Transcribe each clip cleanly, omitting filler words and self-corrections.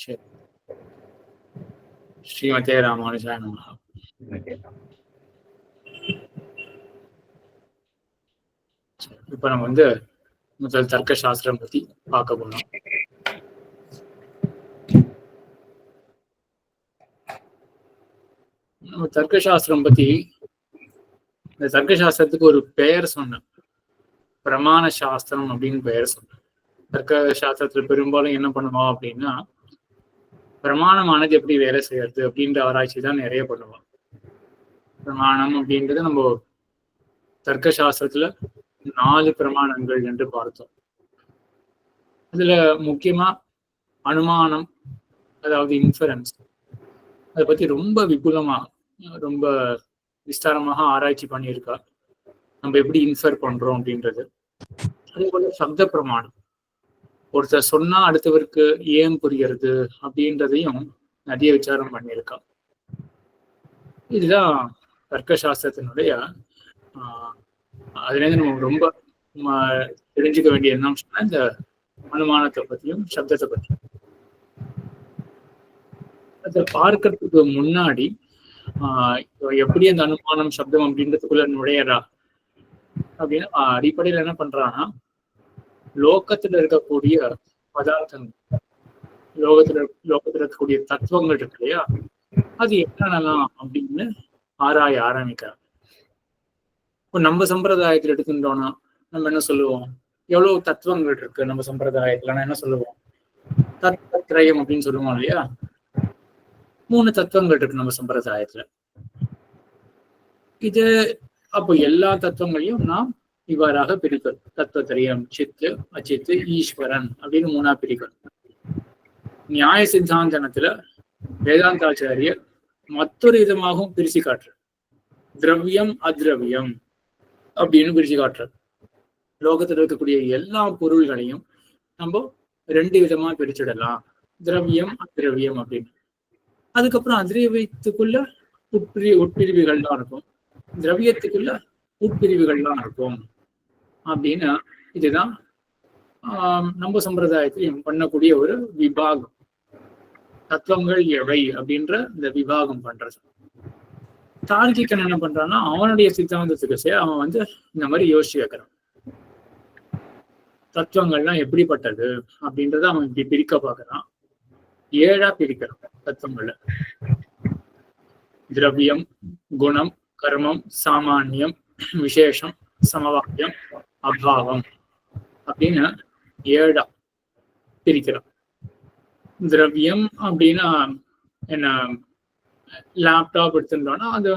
சரி. ஸ்ரீமதே ராமானுஜாய நமஹ. இப்ப நம்ம முதல் தர்க்க சாஸ்திரம் பத்தி பார்க்க போறோம். நம்ம தர்க்க சாஸ்திரம் பத்தி, இந்த தர்க்க சாஸ்திரத்துக்கு ஒரு பெயர் சொன்னேன், பிரமாண சாஸ்திரம் அப்படின்னு பெயர் சொன்னேன். தர்க்க சாஸ்திரத்துல பெரும்பாலும் என்ன பண்ணுவோம் அப்படின்னா, பிரமாணமானது எப்படி வேலை செய்யறது அப்படின்ற ஆராய்ச்சி தான் நிறைய பண்ணுவோம். பிரமாணம் அப்படின்றது நம்ம தர்க்க சாஸ்திரத்துல 4 பிரமாணங்கள் என்று பார்த்தோம். அதுல முக்கியமா அனுமானம், அதாவது இன்ஃபரன்ஸ், அதை பத்தி ரொம்ப விபுலமா ரொம்ப விஸ்தாரமாக ஆராய்ச்சி பண்ணியிருக்கா. நம்ம எப்படி இன்ஃபர் பண்றோம் அப்படின்றது. அதே போல சப்த பிரமாணம், ஒருத்தர் சொன்னா அடுத்தவருக்கு ஏன் புரியறது அப்படின்றதையும் நிறைய விசாரம் பண்ணியிருக்கா. இதுதான் தர்க்க சாஸ்திரத்தினுடைய அதுல இருந்து நம்ம ரொம்ப தெரிஞ்சுக்க வேண்டிய என்ன சொன்னா, இந்த அனுமானத்தை பத்தியும் சப்தத்தை பத்தியும். அதை பார்க்கறதுக்கு முன்னாடி எப்படி அந்த அனுமானம் சப்தம் அப்படின்றதுக்குள்ள நுழையறா அப்படின்னு அடிப்படையில என்ன பண்றான்னா, லோகத்துல இருக்கக்கூடிய பதார்த்தங்கள், லோகத்துல இருக்கக்கூடிய தத்துவங்கள் இருக்கு இல்லையா, அது என்னென்னலாம் அப்படின்னு ஆராய ஆரம்பிக்கிறார். இப்போ நம்ம சம்பிரதாயத்துல எடுத்துட்டோம்னா நம்ம என்ன சொல்லுவோம், எவ்வளவு தத்துவங்கள் இருக்கு நம்ம சம்பிரதாயத்துல என்ன சொல்லுவோம், தத்துவத்ரயம் அப்படின்னு சொல்லுவோம் இல்லையா. 3 தத்துவங்கள் இருக்கு நம்ம சம்பிரதாயத்துல. இது அப்போ எல்லா தத்துவங்களையும் நாம் இவ்வாறாக பிரிக்கிறோம். தத்துவத்ரயம், சித்து, அச்சித்து, ஈஸ்வரன் அப்படின்னு 3ஆ பிரிக்கிறோம். நியாய சித்தாந்தனத்துல வேதாந்தாச்சாரியர் மற்றொரு விதமாகவும் பிரிச்சு காட்டுற, திரவியம் அத்ரவியம் அப்படின்னு பிரிச்சு காட்டுற. லோகத்தில் இருக்கக்கூடிய எல்லா பொருள்களையும் நம்ம 2 விதமா பிரிச்சிடலாம், திரவியம் அத்ரவியம் அப்படின்னு. அதுக்கப்புறம் அத்ரவியத்துக்குள்ள உட்பிரிவுகள்லாம் இருக்கும், திரவியத்துக்குள்ள உட்பிரிவுகள்லாம் இருக்கும் அப்படின்னு. இதுதான் நம்ம சம்பிரதாயத்திலையும் பண்ணக்கூடிய ஒரு விபாகம், தத்துவங்கள் எவை அப்படின்ற இந்த விபாகம் பண்றது. தார்க்கிகன் என்ன பண்றான்னா, அவனுடைய சித்தாந்தத்துக்கு அவன் இந்த மாதிரி யோசிச்சு வைக்கிறான், தத்துவங்கள்லாம் எப்படிப்பட்டது அப்படின்றத அவன் இப்படி பிரிக்க பார்க்கறான். 7ஆ பிரிக்கிறான் தத்துவங்கள்ல. திரவியம், குணம், கர்மம், சாமானியம், விசேஷம், சமவாக்கியம், அபாவம் அப்படின்னு 7ஆ பிரிக்கிறான். திரவியம் அப்படின்னா என்ன, லேப்டாப் எடுத்துட்டோம்னா அது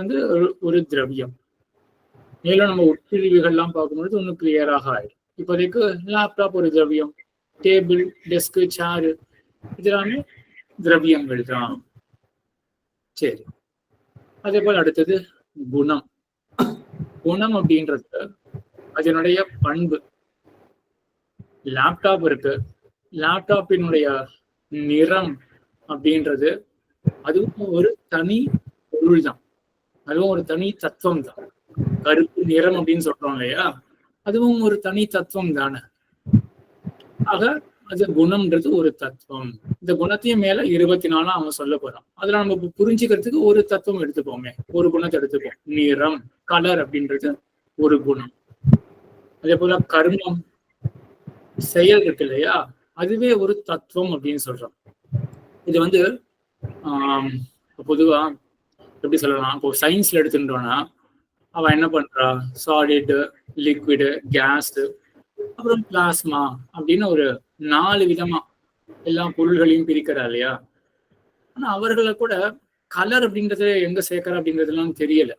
ஒரு திரவியம். மேலும் நம்ம உட்பிரிவுகள்லாம் பார்க்கும்பொழுது ஒன்றும் கிளியராக ஆயிடும். இப்போதைக்கு லேப்டாப் ஒரு திரவியம், டேபிள், டெஸ்க், சேரு இதெல்லாமே திரவியங்கள் தான். சரி, அதே போல அடுத்தது குணம். குணம் அப்படின்றது அதனுடைய பண்பு. லேப்டாப் இருக்கு, லேப்டாப்பினுடைய நிறம் அப்படின்றது அதுவும் ஒரு தனி பொருள் தான், அதுவும் ஒரு தனி தத்துவம் தான். கருப்பு நிறம் அப்படின்னு சொல்றோம் இல்லையா, அதுவும் ஒரு தனி தத்துவம் தானே. ஆக அது குணம்ன்றது ஒரு தத்துவம். இந்த குணத்தையும் மேல 24 அவன் சொல்ல போறான். அதுல நம்ம புரிஞ்சுக்கிறதுக்கு ஒரு தத்துவம் எடுத்துப்போமே, ஒரு குணத்தை எடுத்துப்போம். நிறம், கலர் அப்படின்றது ஒரு குணம். அதே போல கர்மம், செயல் இருக்கு இல்லையா, அதுவே ஒரு தத்துவம் அப்படின்னு சொல்றோம். இது பொதுவா எப்படி சொல்லலாம், இப்போ சயின்ஸ்ல எடுத்துட்டோம்னா அவன் என்ன பண்றா, சாலிடு, லிக்விடு, கேஸ், அப்புறம் பிளாஸ்மா அப்படின்னு ஒரு 4 விதமா எல்லா பொருள்களையும் பிரிக்கிறா இல்லையா. ஆனா அவர்களை கூட கலர் அப்படின்றது எங்க சேர்க்கிற அப்படின்றதுலாம் தெரியல.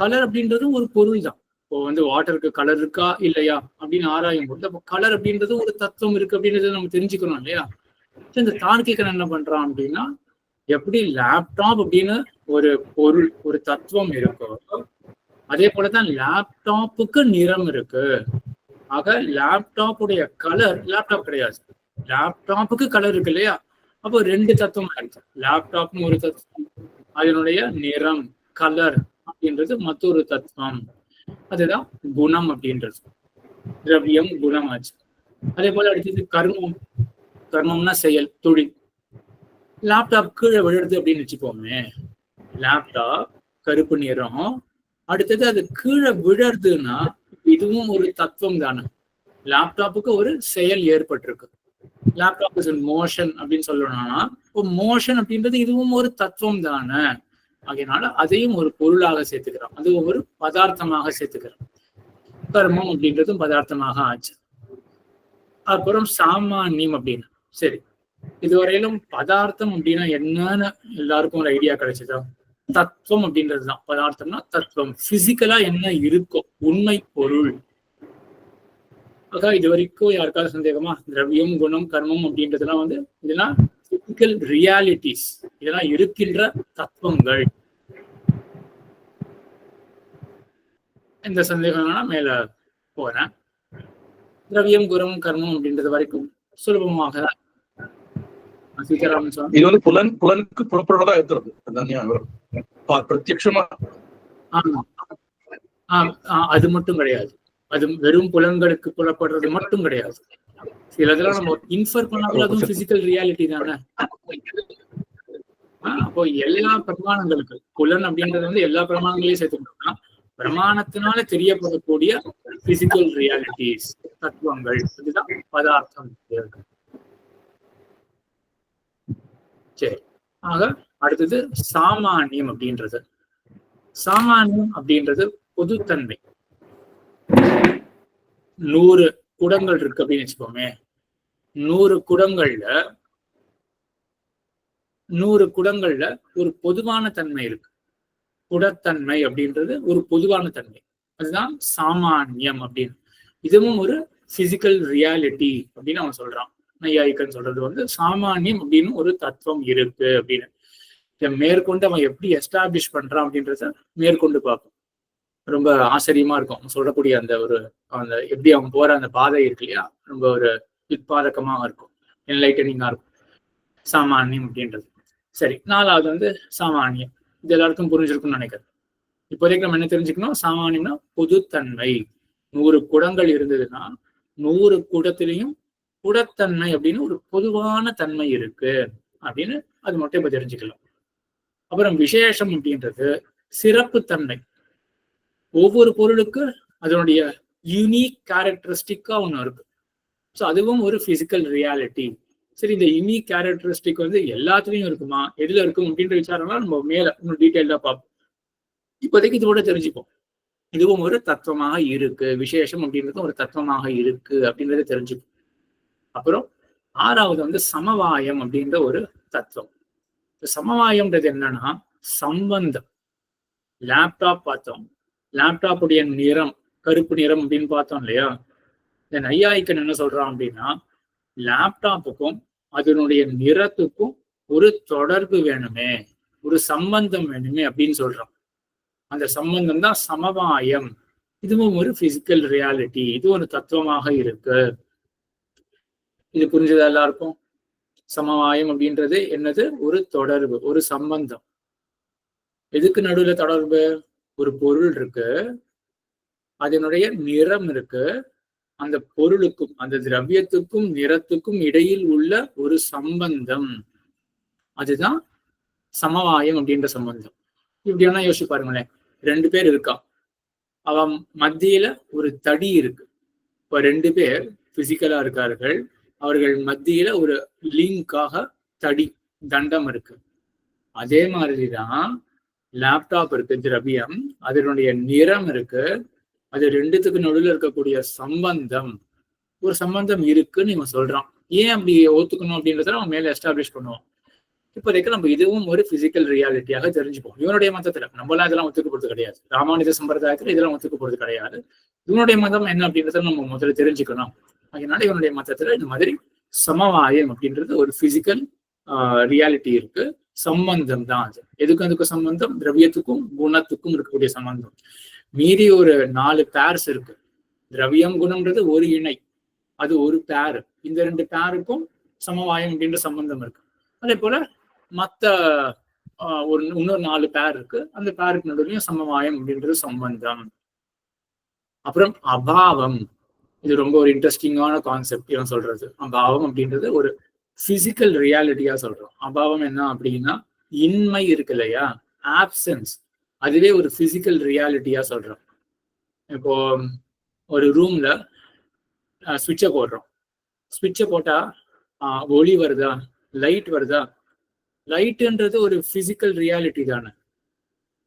கலர் அப்படின்றதும் ஒரு பொருள் தான். இப்போ வாட்டருக்கு கலர் இருக்கா இல்லையா அப்படின்னு ஆராயும் போது அப்போ கலர் அப்படின்றது ஒரு தத்துவம் இருக்கு அப்படின்றத நம்ம தெரிஞ்சுக்கணும் இல்லையா. இந்த தார்க்கிகன் என்ன பண்றான் அப்படின்னா, எப்படி லேப்டாப் அப்படின்னு ஒரு பொருள், ஒரு தத்துவம் இருக்கோ, அதே போலதான் லேப்டாப்புக்கு நிறம் இருக்கு. ஆக லேப்டாப்புடைய கலர் லேப்டாப் கிடையாது, லேப்டாப்புக்கு கலர் இருக்கு இல்லையா. அப்போ 2 தத்துவம் இருக்கு. லேப்டாப்னு ஒரு தத்துவம், அதனுடைய நிறம், கலர் அப்படின்றது மற்றொரு தத்துவம். அதுதான் குணம் அப்படின்றது. திரவியம் குணம் ஆச்சு. அதே போல அடுத்தது கர்மம். கர்மம்னா செயல், தொழில். லேப்டாப் கீழே விழுறது அப்படின்னு வச்சுப்போமே, லேப்டாப் கருப்பு நிறம், அடுத்தது அது கீழே விழறதுன்னா இதுவும் ஒரு தத்துவம் தானே. லேப்டாப்புக்கு ஒரு செயல் ஏற்பட்டிருக்கு. லேப்டாப் இஸ் மோஷன் அப்படின்னு சொல்லணும்னா இப்போ மோஷன் அப்படின்றது இதுவும் ஒரு தத்துவம் தானே. அதனால அதையும் ஒரு பொருளாக சேர்த்துக்கிறோம், அதுவும் ஒரு பதார்த்தமாக சேர்த்துக்கிறோம். கர்மம் அப்படின்றதும் பதார்த்தமாக ஆச்சு. அப்புறம் சாமானியம் அப்படின்னு. சரி, இதுவரையிலும் பதார்த்தம் அப்படின்னா என்னன்னு எல்லாருக்கும் ஒரு ஐடியா கிடைச்சதா? தத்துவம் அப்படின்றதுதான் பதார்த்தம்னா தத்துவம், பிசிக்கலா என்ன இருக்கும், உண்மை பொருள். இது வரைக்கும் யாருக்காவது சந்தேகமா? திரவியம், குணம், கர்மம் அப்படின்றதுலாம் வந்து இதெல்லாம் பிசிக்கல் ரியாலிட்டிஸ், இதெல்லாம் இருக்கின்ற தத்துவங்கள். இந்த சந்தேகம்னா மேல போறேன். திரவியம், குணம், கர்மம் அப்படின்றது வரைக்கும் சுலபமாக தான். இது வந்து புலனுக்கு புறப்படுறதா இருக்கிறது பிரத்யட்சமா. அது மட்டும் கிடையாது, அது வெறும் புலன்களுக்கு புலப்படுறது மட்டும் கிடையாது. சிலதெல்லாம் நம்ம இன்ஃபர் பண்ணாலும் அதுவும் பிசிக்கல் ரியாலிட்டி தானே. அப்போ எல்லா பிரமாணங்களுக்கு புலன் அப்படின்றது வந்து எல்லா பிரமாணங்களையும் சேர்த்துக்கிட்டோம்னா பிரமாணத்தினால தெரியப்படக்கூடிய பிசிக்கல் ரியாலிட்டிஸ், தத்துவங்கள், இதுதான் பதார்த்தம். சரி, ஆக அடுத்தது சாமானியம் அப்படின்றது. சாமானியம் அப்படின்றது பொதுத்தன்மை. 100 குடங்கள் இருக்கு அப்படின்னு வச்சுக்கோமே, 100 குடங்கள்ல ஒரு பொதுவான தன்மை இருக்கு. குடத்தன்மை அப்படின்றது ஒரு பொதுவான தன்மை, அதுதான் சாமானியம் அப்படின்னு. இதுவும் ஒரு பிசிக்கல் ரியாலிட்டி அப்படின்னு அவன் சொல்றான். நையாயிக்கன் சொல்றது வந்து சாமானியம் அப்படின்னு ஒரு தத்துவம் இருக்கு அப்படின்னு. இதை மேற்கொண்டு அவன் எப்படி எஸ்டாப்ளிஷ் பண்றான் அப்படின்றத மேற்கொண்டு பார்ப்போம். ரொம்ப ஆச்சரியமா இருக்கும் சொல்லக்கூடிய அந்த எப்படி அவன் போற அந்த பாதை இருக்கு இல்லையா, ரொம்ப ஒரு உத்பாதகமாக இருக்கும், என்லைட்டனிங்கா இருக்கும் சாமானியம் அப்படின்றது. சரி, 4வது வந்து சாமானியம். இது எல்லாருக்கும் புரிஞ்சிருக்கும்னு நினைக்கிறேன். இப்போதைக்கு நம்ம என்ன தெரிஞ்சுக்கணும்? சாமானியம்னா பொதுத்தன்மை. 100 குடங்கள் இருந்ததுன்னா 100 குடத்திலையும் குடத்தன்மை அப்படின்னு ஒரு பொதுவான தன்மை இருக்கு அப்படின்னு அது மட்டும் இப்ப தெரிஞ்சுக்கலாம். அப்புறம் விசேஷம் அப்படின்றது சிறப்பு தன்மை. ஒவ்வொரு பொருளுக்கு அதனுடைய யூனிக் கேரக்டரிஸ்டிக்கா ஒண்ணு இருக்கு. ஸோ அதுவும் ஒரு பிசிக்கல் ரியாலிட்டி. சரி, இந்த யூனிக் கேரக்டரிஸ்டிக் வந்து எல்லாத்துலயும் இருக்குமா, எதுல இருக்கும் அப்படின்ற விசாரம்லாம் நம்ம மேல இன்னும் டீட்டெயில்டா பார்ப்போம். இப்போதைக்கு இதோட தெரிஞ்சுப்போம். இதுவும் ஒரு தத்துவமாக இருக்கு, விசேஷம் அப்படின்றது ஒரு தத்துவமாக இருக்கு அப்படின்றத தெரிஞ்சுப்போம். அப்புறம் 6வது வந்து சமவாயம் அப்படின்ற ஒரு தத்துவம். சமவாயம்ன்றது என்னன்னா சம்பந்தம். லேப்டாப் பார்த்தோம், லேப்டாப்புடைய நிறம் கருப்பு நிறம் அப்படின்னு பார்த்தோம் இல்லையா. இந்த நையாயிக்கன் என்ன சொல்றான் அப்படின்னா லேப்டாப்புக்கும் அதனுடைய நிறத்துக்கும் ஒரு தொடர்பு வேணுமே, ஒரு சம்பந்தம் வேணுமே அப்படின்னு சொல்றான். அந்த சம்பந்தம் தான் சமவாயம். இதுவும் ஒரு பிசிக்கல் ரியாலிட்டி, இது ஒரு தத்துவமாக இருக்கு. இது புரிஞ்சதா எல்லாருக்கும்? சமவாயம் அப்படின்றது என்னது? ஒரு தொடர்பு, ஒரு சம்பந்தம். எதுக்கு நடுவுல தொடர்பு? ஒரு பொருள் இருக்கு, அதனுடைய நிறம் இருக்கு, அந்த பொருளுக்கும் அந்த திரவியத்துக்கும் நிறத்துக்கும் இடையில் உள்ள ஒரு சம்பந்தம், அதுதான் சமவாயம் அப்படின்ற சம்பந்தம். இப்படி வேணா யோசிச்சு பாருங்களேன். 2 பேர் இருக்கான், அவன் மத்தியில ஒரு தடி இருக்கு. இப்ப 2 பேர் பிசிக்கலா இருக்கார்கள், அவர்கள் மத்தியில ஒரு லிங்காக தடி, தண்டம் இருக்கு. அதே மாதிரிதான் லேப்டாப் இருக்கு, திரவியம், அதனுடைய நிறம் இருக்கு, அது 2த்துக்கு நடுவில் இருக்கக்கூடிய சம்பந்தம், ஒரு சம்பந்தம் இருக்குன்னு இவன் சொல்றான். ஏன் அப்படி ஒத்துக்கணும் அப்படின்றத அவன் மேல எஸ்டாப்ளிஷ் பண்ணுவான். இப்போதைக்கு நம்ம இதுவும் ஒரு பிசிக்கல் ரியாலிட்டியாக தெரிஞ்சுப்போம். இவனுடைய மதத்துல நம்மளாம் இதெல்லாம் ஒத்துக்க போறது கிடையாது, ராமானுஜ சம்பிரதாயத்துல இதெல்லாம் ஒத்துக்க போறது கிடையாது. இவனுடைய மதம் என்ன அப்படின்றத நம்ம முதல்ல தெரிஞ்சுக்கணும். அதனால இவனுடைய மதத்துல இந்த மாதிரி சமவாயம் அப்படின்றது ஒரு பிசிக்கல் ரியாலிட்டி இருக்கு, சம்பந்தம் தான் அது. அதுக்கு சம்பந்தம்? திரவியத்துக்கும் குணத்துக்கும் இருக்கக்கூடிய சம்பந்தம். மீறி ஒரு 4 பேர்ஸ் இருக்கு. திரவியம், குணம்ன்றது ஒரு இணை, அது ஒரு பேர். இந்த 2 பேருக்கும் சமவாயம் அப்படின்ற சம்பந்தம் இருக்கு. அதே போல மற்ற இன்னொரு 4 பேர் இருக்கு, அந்த பேருக்கு நடுவுலையும் சமவாயம் அப்படின்றது சம்பந்தம். அப்புறம் அபாவம், இது ரொம்ப ஒரு இன்ட்ரெஸ்டிங்கான கான்செப்ட் இவன் சொல்றது. அபாவம் அப்படின்றது ஒரு பிசிக்கல் ரியாலிட்டியா சொல்றோம். அபாவம் என்ன அப்படின்னா இன்மை இருக்கு இல்லையா, ஆப்சன்ஸ், அதுவே ஒரு பிசிக்கல் ரியாலிட்டியா சொல்றோம். இப்போ ஒரு ரூம்ல ஸ்விட்சை போடுறோம். ஸ்விட்சை போட்டா ஒளி வருதா, லைட் வருதா? லைட்டுன்றது ஒரு பிசிக்கல் ரியாலிட்டி தானே.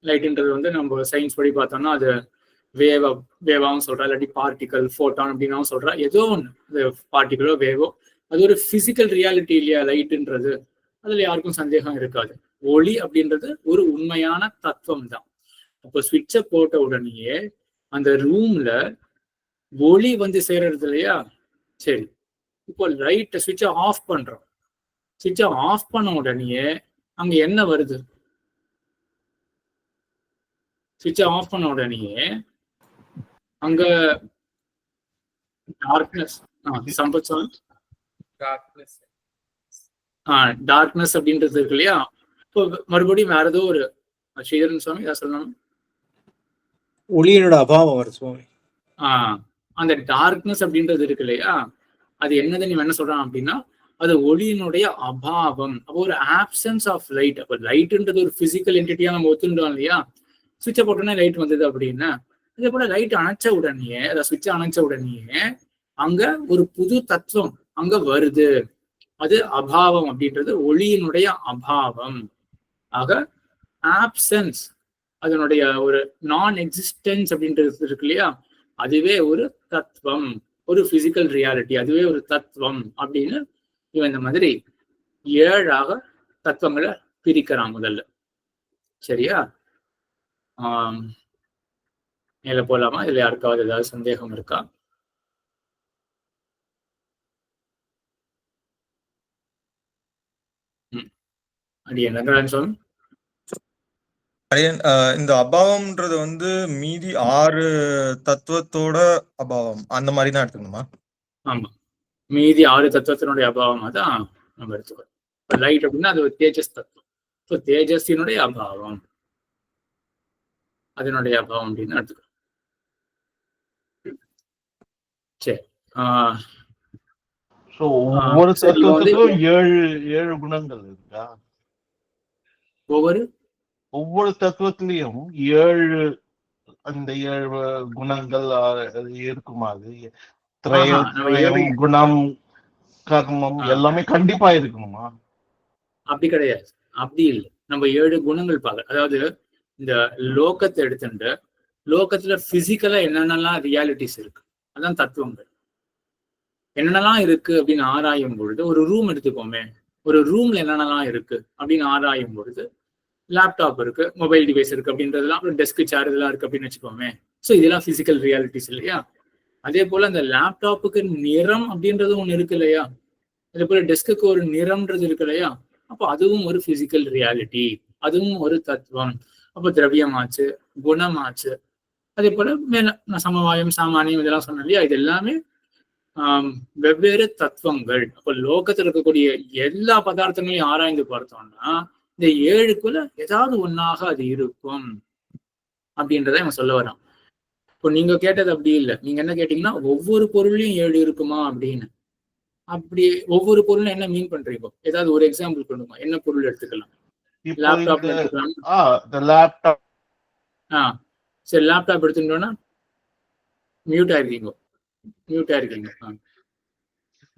லைட்ன்றது வந்து நம்ம சயின்ஸ் படி பார்த்தோம்னா அது வேவாவும் சொல்றா, இல்லாட்டி பார்ட்டிகல், ஃபோட்டான் அப்படின்னாவும் சொல்றா. ஏதோ ஒன்று பார்ட்டிகளோ வேவோ, அது ஒரு பிசிக்கல் ரியாலிட்டி இல்லையா லைட்ன்றது. அதுல யாருக்கும் சந்தேகம் இருக்காது. ஒளி அப்படின்றது ஒரு உண்மையான தத்துவம் தான். அப்போ ஸ்விட்சை போட்ட உடனேயே அந்த ரூம்ல ஒளி வந்து சேர்றது இல்லையா. சரி, இப்போ லைட்டை ஸ்விட்சை ஆஃப் பண்றோம். ஸ்விட்சை ஆஃப் பண்ண உடனேயே அங்க என்ன வருது? ஸ்விட்சை ஆஃப் பண்ண உடனேயே அங்க டார்க்னஸ், டார்க்னஸ் அப்படின்றது இருக்கு இல்லையா. இப்போ மறுபடியும் வேற ஏதோ ஒரு ஸ்ரீதரன் சுவாமி ஏதாவது சொல்லணும். ஒளியினோட அபாவம் வருது சுவாமி. அந்த டார்க்னஸ் அப்படின்றது இருக்கு இல்லையா, அது என்னது நீ என்ன சொல்றான் அப்படின்னா அது ஒளியினுடைய அபாவம். அப்போ ஒரு ஆப்சன்ஸ் ஆஃப் லைட். அப்போ லைட்ன்றது ஒரு பிசிக்கல் என்டிட்டியா நம்ம ஒத்துண்டோம் இல்லையா. சுவிட்சை போட்டோன்னே லைட் வந்தது அப்படின்னா, இதே போல லைட் அணைச்ச உடனே, அதை சுவிட்சை அணைச்ச உடனே அங்க ஒரு புது தத்துவம் அங்க வருது. அது அபாவம் அப்படின்றது ஒளியினுடைய அபாவம். ஆக ஆப்சன்ஸ், அதனுடைய ஒரு நான் எக்ஸிஸ்டன்ஸ் அப்படின்றது இருக்கு இல்லையா, அதுவே ஒரு தத்துவம், ஒரு பிசிக்கல் ரியாலிட்டி, அதுவே ஒரு தத்துவம் அப்படின்னு இவன் இந்த மாதிரி 7 தத்துவங்களை பிரிக்கிறான் முதல்ல. சரியா? மேல போலாமா? இதுல யாருக்காவது ஏதாவது சந்தேகம் இருக்கா? அடியன் ரங்கராஜன் சுவாமி. இந்த அபாவம்ன்றது வந்து மீதி 6 தத்துவத்தோட அபாவம் அந்த மாதிரி தான் எடுத்துக்கணுமா? ஆமா, மீதி 6 தத்துவத்தினுடைய அபாவமா தான் நம்ம எடுத்துக்கிறோம். லைட் அப்படின்னா அது ஒரு தேஜஸ் தத்துவம். ஸோ தேஜஸினுடைய அபாவம், அதனுடைய அபாவம் அப்படின்னு எடுத்துக்கிறோம். சரி, ஒவ்வொரு தத்துவத்துக்கும் 7 குணங்கள் இருக்கா? ஒவ்வொரு தத்துவத்திலையும் 7 அந்த 7 குணங்கள் இருக்குமா? அது குணம், கர்மம் எல்லாமே கண்டிப்பா இருக்கணுமா? அப்படி கிடையாது, அப்படி இல்லை. நம்ம 7 குணங்கள் பார்க்க, அதாவது இந்த லோகத்தை எடுத்துட்டு லோகத்துல பிசிக்கலா என்னென்னலாம் ரியாலிட்டிஸ் இருக்கு, அதான் தத்துவங்கள். என்னென்னலாம் இருக்கு அப்படின்னு ஆராயும் பொழுது, ஒரு ரூம் எடுத்துக்கோமே, ஒரு ரூம்ல என்னென்னலாம் இருக்கு அப்படின்னு ஆராயும் பொழுது லேப்டாப் இருக்கு, மொபைல் டிவைஸ் இருக்கு அப்படின்றதுலாம், அப்புறம் டெஸ்க் சேர் இதெல்லாம் இருக்கு அப்படின்னு வச்சுக்கோமே. ஸோ இதெல்லாம் பிசிக்கல் ரியாலிட்டிஸ் இல்லையா. அதே போல அந்த லேப்டாப்புக்கு நிறம் அப்படின்றது ஒண்ணு இருக்கு இல்லையா, அதே போல டெஸ்க்கு ஒரு நிறம்ன்றது இருக்கு இல்லையா. அப்போ அதுவும் ஒரு பிசிக்கல் ரியாலிட்டி, அதுவும் ஒரு தத்துவம். அப்போ திரவியமாச்சு, குணமாச்சு. அதே போல சமவாயம், சாமானியம் இதெல்லாம் சொன்னோம் இல்லையா, இது எல்லாமே வெவ்வேறு தத்துவங்கள். அப்போ லோகத்தில் இருக்கக்கூடிய எல்லா பதார்த்தங்களையும் ஆராய்ந்து பார்த்தோம்னா இந்த 7க்குள்ள ஏதாவது ஒன்னாக அது இருக்கும் அப்படின்றத இவன் சொல்ல வரான். இப்போ நீங்க கேட்டது அப்படி இல்லை. நீங்க என்ன கேட்டீங்கன்னா ஒவ்வொரு பொருளையும் 7 இருக்குமா அப்படின்னு. அப்படி ஒவ்வொரு பொருளும் என்ன மீன் பண்றீங்க? ஏதாவது ஒரு எக்ஸாம்பிள் கொடுங்க. என்ன பொருள் எடுத்துக்கலாம்? லேப்டாப் எடுத்துக்கலாம். சரி, லேப்டாப் எடுத்துட்டோம்னா மியூட் ஆயிருக்கீங்க.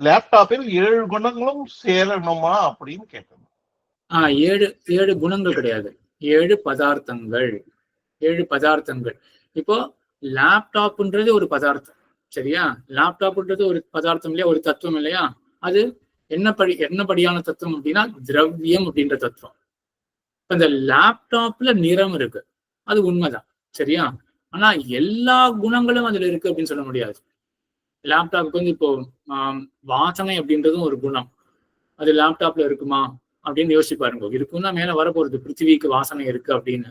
லேப்டாப்பில் 7 குணங்களும் சேரணுமா அப்படின்னு கேட்கணும். 7 குணங்கள் கிடையாது, 7 பதார்த்தங்கள். 7 பதார்த்தங்கள். இப்போ லேப்டாப்ன்றது ஒரு பதார்த்தம், சரியா? லேப்டாப்ன்றது ஒரு பதார்த்தம் இல்லையா, ஒரு தத்துவம் இல்லையா. அது என்னபடியான தத்துவம் அப்படின்னா திரவியம் அப்படின்ற தத்துவம். இந்த லேப்டாப்ல நிறம் இருக்கு, அது உண்மைதான், சரியா? ஆனா எல்லா குணங்களும் அதுல இருக்கு அப்படின்னு சொல்ல முடியாது. லேப்டாப்புக்கு வந்து இப்போ வாசனை அப்படின்றதும் ஒரு குணம், அது லேப்டாப்ல இருக்குமா அப்படின்னு யோசிச்சு பாருங்க. இருக்குன்னா மேல வரப்போறது, பிருத்திவிக்கு வாசனை இருக்கு அப்படின்னு.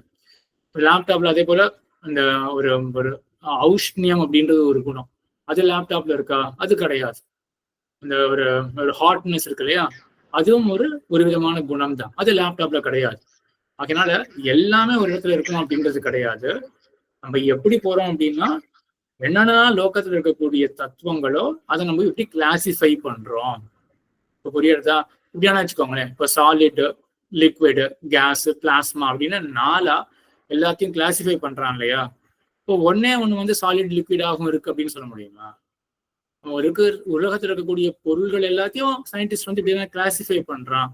லேப்டாப்ல அதே போல அந்த ஒரு ஔஷ்ணியம் அப்படின்றது ஒரு குணம், அது லேப்டாப்ல இருக்கா? அது கிடையாது. இந்த ஒரு ஹாட்னஸ் இருக்கு இல்லையா, அதுவும் ஒரு விதமான குணம் தான், அது லேப்டாப்ல கிடையாது. அதனால எல்லாமே ஒரு இடத்துல இருக்கும் அப்படின்றது கிடையாது. நம்ம எப்படி போறோம் அப்படின்னா என்னென்ன லோகத்துல இருக்கக்கூடிய தத்துவங்களோ அதை நம்ம எப்படி கிளாசிஃபை பண்றோம் இப்போ புரியுறதா? இப்படியான வச்சுக்கோங்களேன், இப்போ சாலிடு, லிக்விடு, கேஸ், பிளாஸ்மா அப்படின்னு 4 எல்லாத்தையும் கிளாசிஃபை பண்றான் இல்லையா? இப்போ ஒன்னே ஒண்ணு வந்து சாலிட் லிக்விடாகவும் இருக்கு அப்படின்னு சொல்ல முடியுமா? உலகத்துல இருக்கக்கூடிய பொருள்கள் எல்லாத்தையும் சயின்டிஸ்ட் வந்து இப்படி கிளாசிஃபை பண்றான்.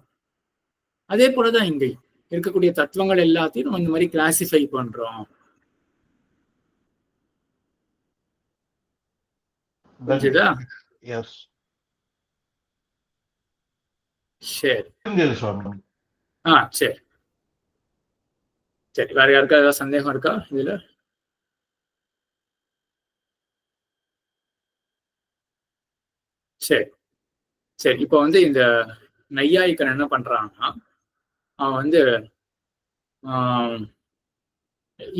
அதே போலதான் இங்க இருக்கக்கூடிய தத்துவங்கள் எல்லாத்தையும் நம்ம இந்த மாதிரி கிளாசிஃபை பண்றோம். புரிஞ்சுதா? எஸ், சரி. சுவாமி. சரி சரி, வேற யாருக்கா ஏதாவது சந்தேகம் இருக்கா இதுல? சரி சரி, இப்போ வந்து இந்த நையாயிக்கன் என்ன பண்றான்னா, அவன் வந்து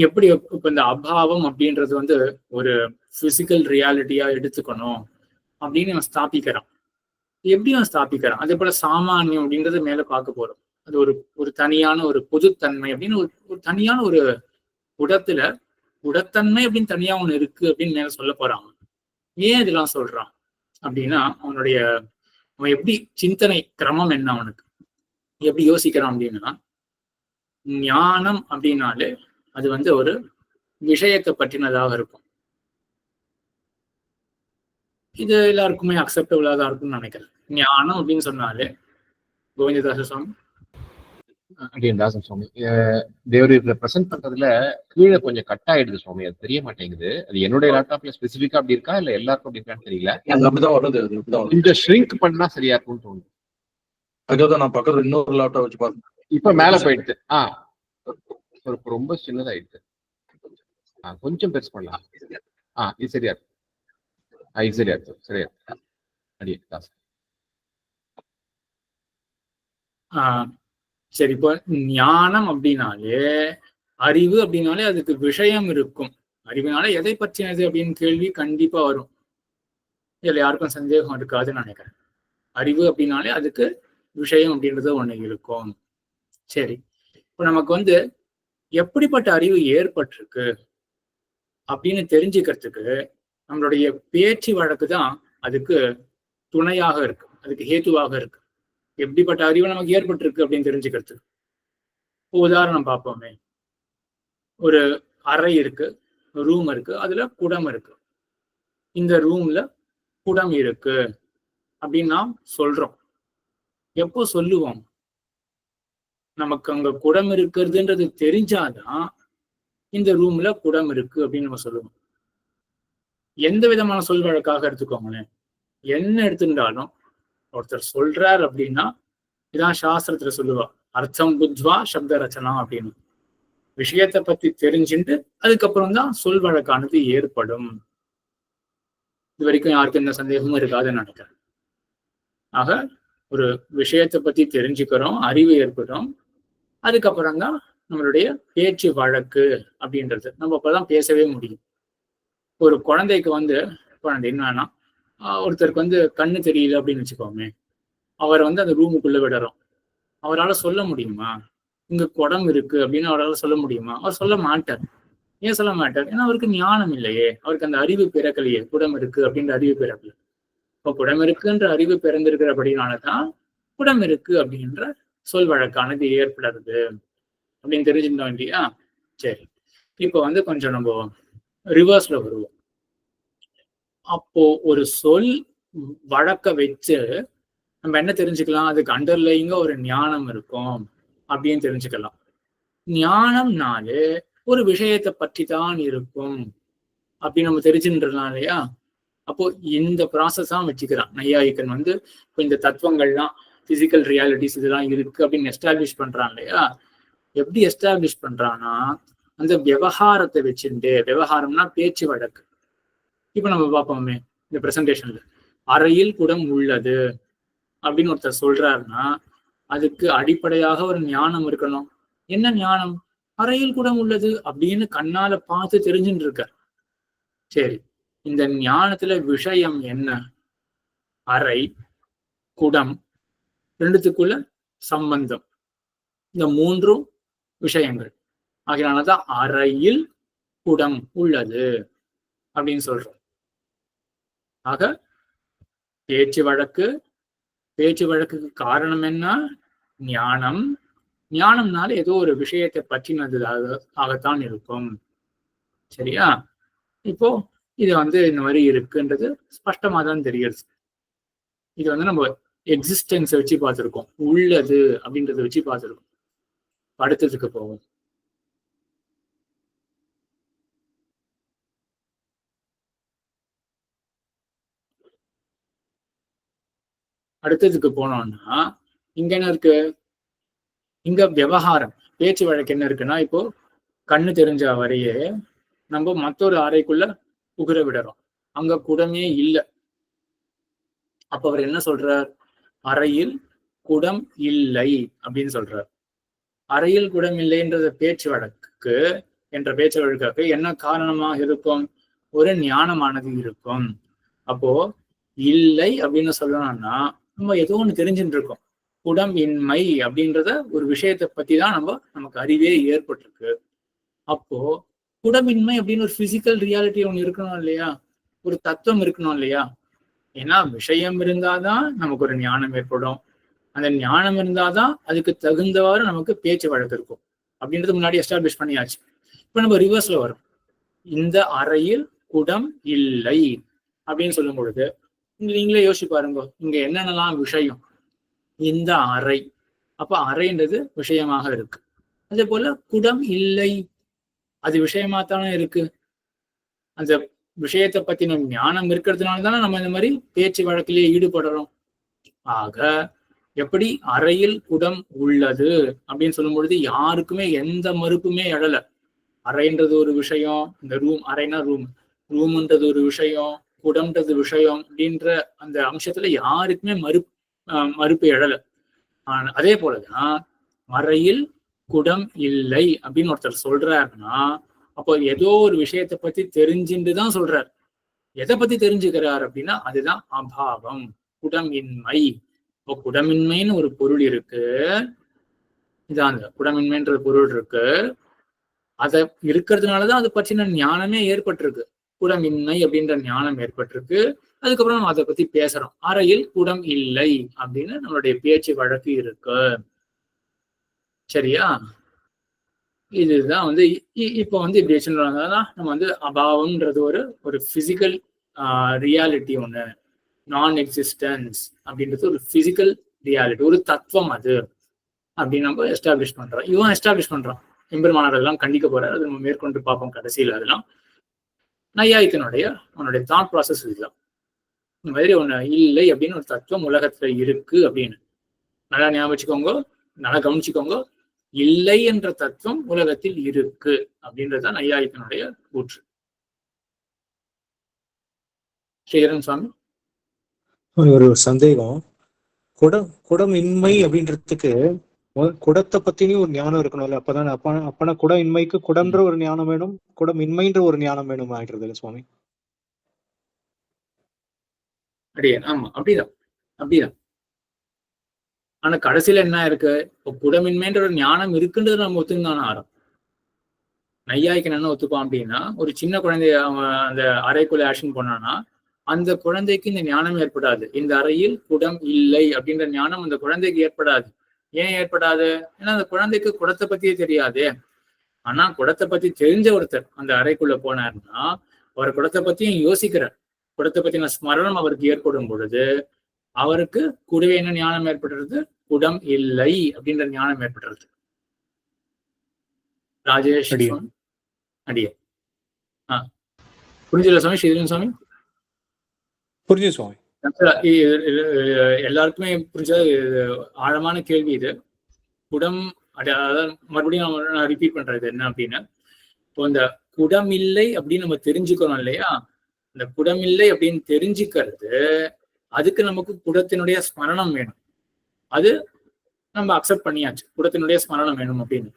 எப்படி இப்ப இந்த அபாவம் அப்படின்றது வந்து ஒரு பிசிக்கல் ரியாலிட்டியா எடுத்துக்கணும் அப்படின்னு அவன் ஸ்தாபிக்கிறான். எப்படி அவன் ஸ்தாபிக்கிறான்? அதே போல சாமானியம் அப்படின்றது மேல பார்க்க போறோம். அது ஒரு தனியான ஒரு பொதுத்தன்மை அப்படின்னு ஒரு தனியான ஒரு உடத்தன்மை அப்படின்னு தனியா ஒண்ணு இருக்கு அப்படின்னு மேல சொல்ல போறான். ஏன் இதெல்லாம் சொல்றான் அப்படின்னா, அவன் எப்படி சிந்தனை கிரமம் என்ன, அவனுக்கு எப்படி யோசிக்கிறான் அப்படின்னா, ஞானம் அப்படின்னாலே அது வந்து ஒரு விஷயத்தை பற்றினதாக இருக்கும். இது எல்லாருக்குமே அக்செப்டபிளா தான் இருக்கும்னு நினைக்கிறேன். ஞானம் அப்படின்னு சொன்னாலே கோவிந்ததாச சுவாமி தாசன் சுவாமி தேவரீர்ல பிரசன்ட் பண்றதுல கீழே கொஞ்சம் கட் ஆயிடுது சுவாமி, அது தெரிய மாட்டேங்குது. அது என்னுடைய லேப்டாப்ல ஸ்பெசிபிக்கா அப்படி இருக்கா இல்ல எல்லாருக்கும் அப்படி இருக்கான்னு தெரியல. அப்படிதான் வருது. கொஞ்சம் ஷ்ரிங்க் பண்ணா சரியா இருக்கும்னு தோணுது. அதுதான் நான் பக்கத்துல இன்னொரு லேப்டாப் வச்சு பார்த்தேன். இப்ப மேல போயிடுது. ரொம்ப சின்னதாயிடுது. கொஞ்சம் பெருசு பண்ணலாம். இது சரியா இருக்கு. இது சரியா இருக்கு. சரியா அடியே தாசன். சரி, இப்போ ஞானம் அப்படின்னாலே, அறிவு அப்படின்னாலே அதுக்கு விஷயம் இருக்கும். அறிவுனால எதை பற்றினது அப்படின்னு கேள்வி கண்டிப்பா வரும். இதுல யாருக்கும் சந்தேகம் இருக்காதுன்னு நினைக்கிறேன். அறிவு அப்படின்னாலே அதுக்கு விஷயம் அப்படின்றது ஒண்ணு இருக்கும். சரி, இப்போ நமக்கு வந்து எப்படிப்பட்ட அறிவு ஏற்பட்டிருக்கு அப்படின்னு தெரிஞ்சுக்கிறதுக்கு நம்மளுடைய பேச்சு வழக்கு தான் அதுக்கு துணையாக இருக்கு, அதுக்கு ஹேத்துவாக இருக்கு. எப்படிப்பட்ட அறிவு நமக்கு ஏற்பட்டிருக்கு அப்படின்னு தெரிஞ்சுக்கிறதுக்கு உதாரணம் பார்ப்போமே. ஒரு அறை இருக்கு, ரூம் இருக்கு, அதுல குடம் இருக்கு. இந்த ரூம்ல குடம் இருக்கு அப்படின்னு நாம் சொல்றோம். எப்போ சொல்லுவோம்? நமக்கு அங்க குடம் இருக்கிறதுன்றது தெரிஞ்சாதான் இந்த ரூம்ல குடம் இருக்கு அப்படின்னு நம்ம சொல்லுவோம். எந்த விதமான சொல் வழக்காக எடுத்துக்கோங்களேன், என்ன எடுத்துட்டாலும் ஒருத்தர் சொல்றார் அப்படின்னா இதான் சாஸ்திரத்துல சொல்லுவா, அர்த்தம் புத்வா சப்த ரச்சனா அப்படின்னு. விஷயத்தை பத்தி தெரிஞ்சுட்டு அதுக்கப்புறம் தான் சொல் வழக்கானது ஏற்படும். இது வரைக்கும் யாருக்கும் எந்த சந்தேகமும் இருக்காதுன்னு நினைக்கிறேன். ஆக ஒரு விஷயத்தை பத்தி தெரிஞ்சுக்கிறோம், அறிவு ஏற்படும், அதுக்கப்புறம் தான் நம்மளுடைய பேச்சு வழக்கு அப்படின்றது. நம்ம அப்பதான் பேசவே முடியும். ஒரு குழந்தைக்கு வந்து குழந்தைன்னு வேணாம், ஒருத்தருக்கு வந்து கண்ணு தெரியல அப்படின்னு வச்சுக்கோமே, அவரை வந்து அந்த ரூமுக்குள்ள விடுறோம். அவரால் சொல்ல முடியுமா இங்க குடம் இருக்கு அப்படின்னு? அவரால் சொல்ல முடியுமா? அவர் சொல்ல மாட்டார். ஏன் சொல்ல மாட்டார்? ஏன்னா அவருக்கு ஞானம் இல்லையே, அவருக்கு அந்த அறிவு பிறக்கலையே, குடம் இருக்கு அப்படின்ற அறிவு பிறக்கல. இப்போ குடம் இருக்குன்ற அறிவு பிறந்திருக்கிறபடினாலதான் குடம் இருக்கு அப்படின்ற சொல் வழக்கானது ஏற்படுறது அப்படின்னு தெரிஞ்சுட்டோம் இல்லையா? சரி, இப்போ வந்து கொஞ்சம் நம்ம ரிவர்ஸ்ல வருவோம். அப்போ ஒரு சொல் வழக்க வச்சு நம்ம என்ன தெரிஞ்சுக்கலாம்? அதுக்கு அண்டர்லைங்கா ஒரு ஞானம் இருக்கும் அப்படின்னு தெரிஞ்சுக்கலாம். ஞானம்னாலே ஒரு விஷயத்தை பற்றி தான் இருக்கும் அப்படின்னு நம்ம தெரிஞ்சுன்றலாம் இல்லையா? அப்போ இந்த ப்ராசஸ் தான் வச்சுக்கிறான் நையாயிக்கன் வந்து. இப்போ இந்த தத்துவங்கள்லாம் பிசிக்கல் ரியாலிட்டிஸ் இதெல்லாம் இருக்கு அப்படின்னு எஸ்டாப்ளிஷ் பண்றான் இல்லையா? எப்படி எஸ்டாப்ளிஷ் பண்றான்னா, அந்த விவகாரத்தை வச்சுட்டு, விவகாரம்னா பேச்சு வழக்கு. இப்ப நம்ம பார்ப்போமே இந்த பிரசன்டேஷன்ல, அறையில் குடம் உள்ளது அப்படின்னு ஒருத்தர் சொல்றாருன்னா அதுக்கு அடிப்படையாக ஒரு ஞானம் இருக்கணும். என்ன ஞானம்? அறையில் குடம் உள்ளது அப்படின்னு கண்ணால பார்த்து தெரிஞ்சுட்டு இருக்க. சரி, இந்த ஞானத்துல விஷயம் என்ன? அறை, குடம், ரெண்டுத்துக்குள்ள சம்பந்தம், இந்த மூன்றும் விஷயங்கள் ஆகியனாலதான் அறையில் குடம் உள்ளது அப்படின்னு சொல்றோம். ஆக பேச்சு வழக்கு, பேச்சு வழக்குக்கு காரணம் என்ன? ஞானம். ஞானம்னால ஏதோ ஒரு விஷயத்தை பற்றினதாகத்தான் இருக்கும். சரியா? இப்போ இது இந்த மாதிரி இருக்குன்றது ஸ்பஷ்டமா தான் தெரியுது. இது நம்ம எக்ஸிஸ்டன்ஸை வச்சு பார்த்துருக்கோம், உள்ளது அப்படின்றத வச்சு பார்த்துருக்கோம். அடுத்ததுக்கு போவோம். அடுத்ததுக்கு போனோம்னா இங்க என்ன இருக்கு? இங்க விவகாரம், பேச்சு வழக்கு என்ன இருக்குன்னா, இப்போ கண்ணு தெரிஞ்ச வரையே நம்ம மற்றொரு அறைக்குள்ள புகுற விடுறோம். அங்க குடமே இல்லை. அப்ப அவர் என்ன சொல்றார்? அறையில் குடம் இல்லை அப்படின்னு சொல்றார். அறையில் குடம் இல்லைன்றது பேச்சு வழக்கு என்ன காரணமாக இருக்கும்? ஒரு ஞானமானது இருக்கும். அப்போ இல்லை அப்படின்னு சொல்லணும்னா நம்ம ஏதோ ஒண்ணு தெரிஞ்சுட்டு இருக்கோம். குடம் இன்மை அப்படின்றத ஒரு விஷயத்தை பத்தி தான் நமக்கு அறிவே ஏற்பட்டிருக்கு. அப்போ குடமின்மை அப்படின்னு ஒரு பிசிக்கல் ரியாலிட்டி ஒண்ணு இருக்கணும் இல்லையா? ஒரு தத்துவம் இருக்கணும் இல்லையா? ஏன்னா விஷயம் இருந்தாதான் நமக்கு ஒரு ஞானம் ஏற்படும். அந்த ஞானம் இருந்தாதான் அதுக்கு தகுந்தவாறு நமக்கு பேச்சு வழக்கு இருக்கும் அப்படின்றது முன்னாடி எஸ்டாப்ளிஷ் பண்ணியாச்சு. இப்ப நம்ம ரிவர்ஸ்ல வரும். இந்த அறையில் குடம் இல்லை அப்படின்னு சொல்லும் பொழுது நீங்களே யோசிச்சு பாருங்க, இங்க என்னென்னலாம் விஷயம்? இந்த அறை, அப்ப அறைன்றது விஷயமாக இருக்கு. அதே போல குடம் இல்லை, அது விஷயமாத்தானே இருக்கு. அந்த விஷயத்தை பத்தின ஞானம் இருக்கிறதுனாலதானே நம்ம இந்த மாதிரி பேச்சு வழக்கிலேயே ஈடுபடுறோம். ஆக எப்படி அறையில் குடம் உள்ளது அப்படின்னு சொல்லும் பொழுது யாருக்குமே எந்த மறுப்புமே எழல. அறைன்றது ஒரு விஷயம், இந்த ரூம், அறைனா ரூம்ன்றது ஒரு விஷயம், குடம்ன்றது விஷயம் அப்படின்ற அந்த அம்சத்துல யாருக்குமே மறுப்பு எழல. அதே போலதான் அறையில் குடம் இல்லை அப்படின்னு ஒருத்தர் சொல்றாருன்னா அப்போ ஏதோ ஒரு விஷயத்தை பத்தி தெரிஞ்சுட்டுதான் சொல்றாரு. எதை பத்தி தெரிஞ்சுக்கிறார் அப்படின்னா அதுதான் அபாவம், குடமின்மை. இப்போ குடமின்மைன்னு ஒரு பொருள் இருக்கு, இதான் அந்த குடமின்மைன்ற பொருள் இருக்கு. அதை இருக்கிறதுனாலதான் அதை பற்றின ஞானமே ஏற்பட்டிருக்கு. குடமின்மை அப்படின்ற ஞானம் ஏற்பட்டிருக்கு. அதுக்கப்புறம் நம்ம அதை பத்தி பேசுறோம். அறையில் குடம் இல்லை அப்படின்னு நம்மளுடைய பேச்சு வழக்கு இருக்கு. சரியா? இதுதான் இப்போ இப்படி வச்சுருந்தா நம்ம அபாவம்ன்றது ஒரு பிசிக்கல் ரியாலிட்டி ஒண்ணு, நான் எக்ஸிஸ்டன்ஸ் அப்படின்றது ஒரு பிசிக்கல் ரியாலிட்டி, ஒரு தத்துவம் அது அப்படின்னு நம்ம எஸ்டாப்ளிஷ் பண்றோம். இவன் எஸ்டாப்ளிஷ் பண்றான், எம்பெருமானாரெல்லாம் கண்டிக்க போறாரு. அது நம்ம மேற்கொண்டு பார்ப்போம் கடைசியில். அதெல்லாம் நையாயிக்கனுடைய அவனுடைய தாட் ப்ராசஸ். இதுதான் இந்த மாதிரி ஒண்ணு இல்லை அப்படின்னு ஒரு தத்துவம் உலகத்துல இருக்கு அப்படின்னு நல்லா ஞாபகம் வச்சுக்கோங்க, நல்லா கவனிச்சுக்கோங்க. இல்லை என்ற தத்துவம் உலகத்தில் இருக்கு அப்படின்றதுதான் நையாயிக்கனுடைய கூற்று. ஸ்ரீதரன் சுவாமி, ஒரு சந்தேகம். குடமின்மை அப்படின்றதுக்கு குடத்தை பத்தியும் ஒரு ஞானம் இருக்கணும்ல? அப்பதானே அப்பனா குடம் இன்மைக்கு குடம்ன்ற ஒரு ஞானம் வேணும், குடமின்மைன்ற ஒரு ஞானம் வேணும் ஆயிடுறது சுவாமி. ஆமா, அப்படிதான். ஆனா கடைசியில என்ன இருக்கு? இப்போ குடமின்மைன்ற ஒரு ஞானம் இருக்குன்றது நம்ம ஒத்துந்தானே ஆரம். நையாய்க்கு என்ன ஒத்துப்பான் அப்படின்னா, ஒரு சின்ன குழந்தைய அவன் அந்த அறைக்குள்ள ஆக்ஷன் பண்ணானா அந்த குழந்தைக்கு இந்த ஞானம் ஏற்படாது. இந்த அறையில் குடம் இல்லை அப்படின்ற ஞானம் அந்த குழந்தைக்கு ஏற்படாது. ஏன் ஏற்படாது? ஏன்னா அந்த குழந்தைக்கு குடத்தை பத்தியே தெரியாது. ஆனா குடத்தை பத்தி தெரிஞ்ச ஒருத்தர் அந்த அறைக்குள்ள போனாருன்னா அவர் குடத்தை பத்தியும் யோசிக்கிறார். குடத்தை பத்தின ஸ்மரணம் அவருக்கு ஏற்படும் பொழுது அவருக்கு கூடவே என்ன ஞானம் ஏற்படுறது? குடம் இல்லை அப்படின்ற ஞானம் ஏற்படுறது. ராஜேஷ் அடியே புரிஞ்சுல சுவாமி? ஸ்ரீதரன் சுவாமி புரிஞ்சு சுவாமி. எல்லாருக்குமே புரிஞ்ச ஆழமான கேள்வி இது. குடம் அதாவது மறுபடியும் நான் ரிப்பீட் பண்றது என்ன அப்படின்னா, இப்போ இந்த குடம் இல்லை அப்படின்னு நம்ம தெரிஞ்சுக்கிறோம் இல்லையா? இந்த குடம் இல்லை அப்படின்னு தெரிஞ்சுக்கிறது, அதுக்கு நமக்கு குடத்தினுடைய ஸ்மரணம் வேணும். அது நம்ம அக்செப்ட் பண்ணியாச்சு, குடத்தினுடைய ஸ்மரணம் வேணும் அப்படின்னு.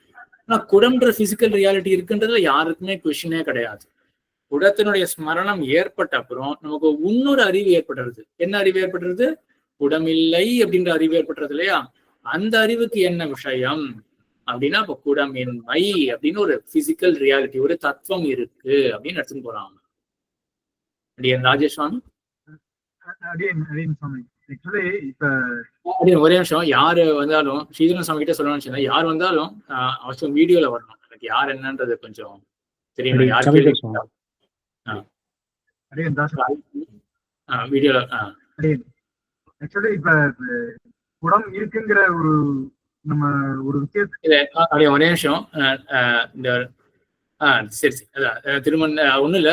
ஆனா குடம்ன்ற பிசிக்கல் ரியாலிட்டி இருக்குன்றதுல யாருக்குமே கொஸ்டினே கிடையாது. குடத்தினுடைய ஸ்மரணம் ஏற்பட்ட அப்புறம் நமக்கு இன்னொரு அறிவு ஏற்படுறது. என்ன அறிவு ஏற்படுறது? குடமில்லை அப்படின்ற அறிவு ஏற்படுறது இல்லையா? அந்த அறிவுக்கு என்ன விஷயம் அப்படின்னா, இப்ப குடமின்மை அப்படின்னு ஒரு பிசிக்கல் ரியாலிட்டி, ஒரு தத்துவம் இருக்கு அப்படின்னு எடுத்துன்னு போறாங்க. ராஜேஷ் சுவாமி ஒரே நிமிஷம், யாரு வந்தாலும் ஸ்ரீதரன் சாமி கிட்ட சொல்லணும்னு சொன்னா, யார் வந்தாலும் அவசியம் வீடியோல வரணும். எனக்கு யார் என்னன்றது கொஞ்சம் தெரியணும். யார் சாமி கேள்வி பேசுவாங்க. வீடியோல ஆக்சுவலி இப்ப குடம் இருக்குங்கிற ஒரு நம்ம ஒரு விஷயத்தை அப்படியே ஒரே நிமிஷம். இந்த சரி சரி, அதான் திருமண ஒண்ணும் இல்ல,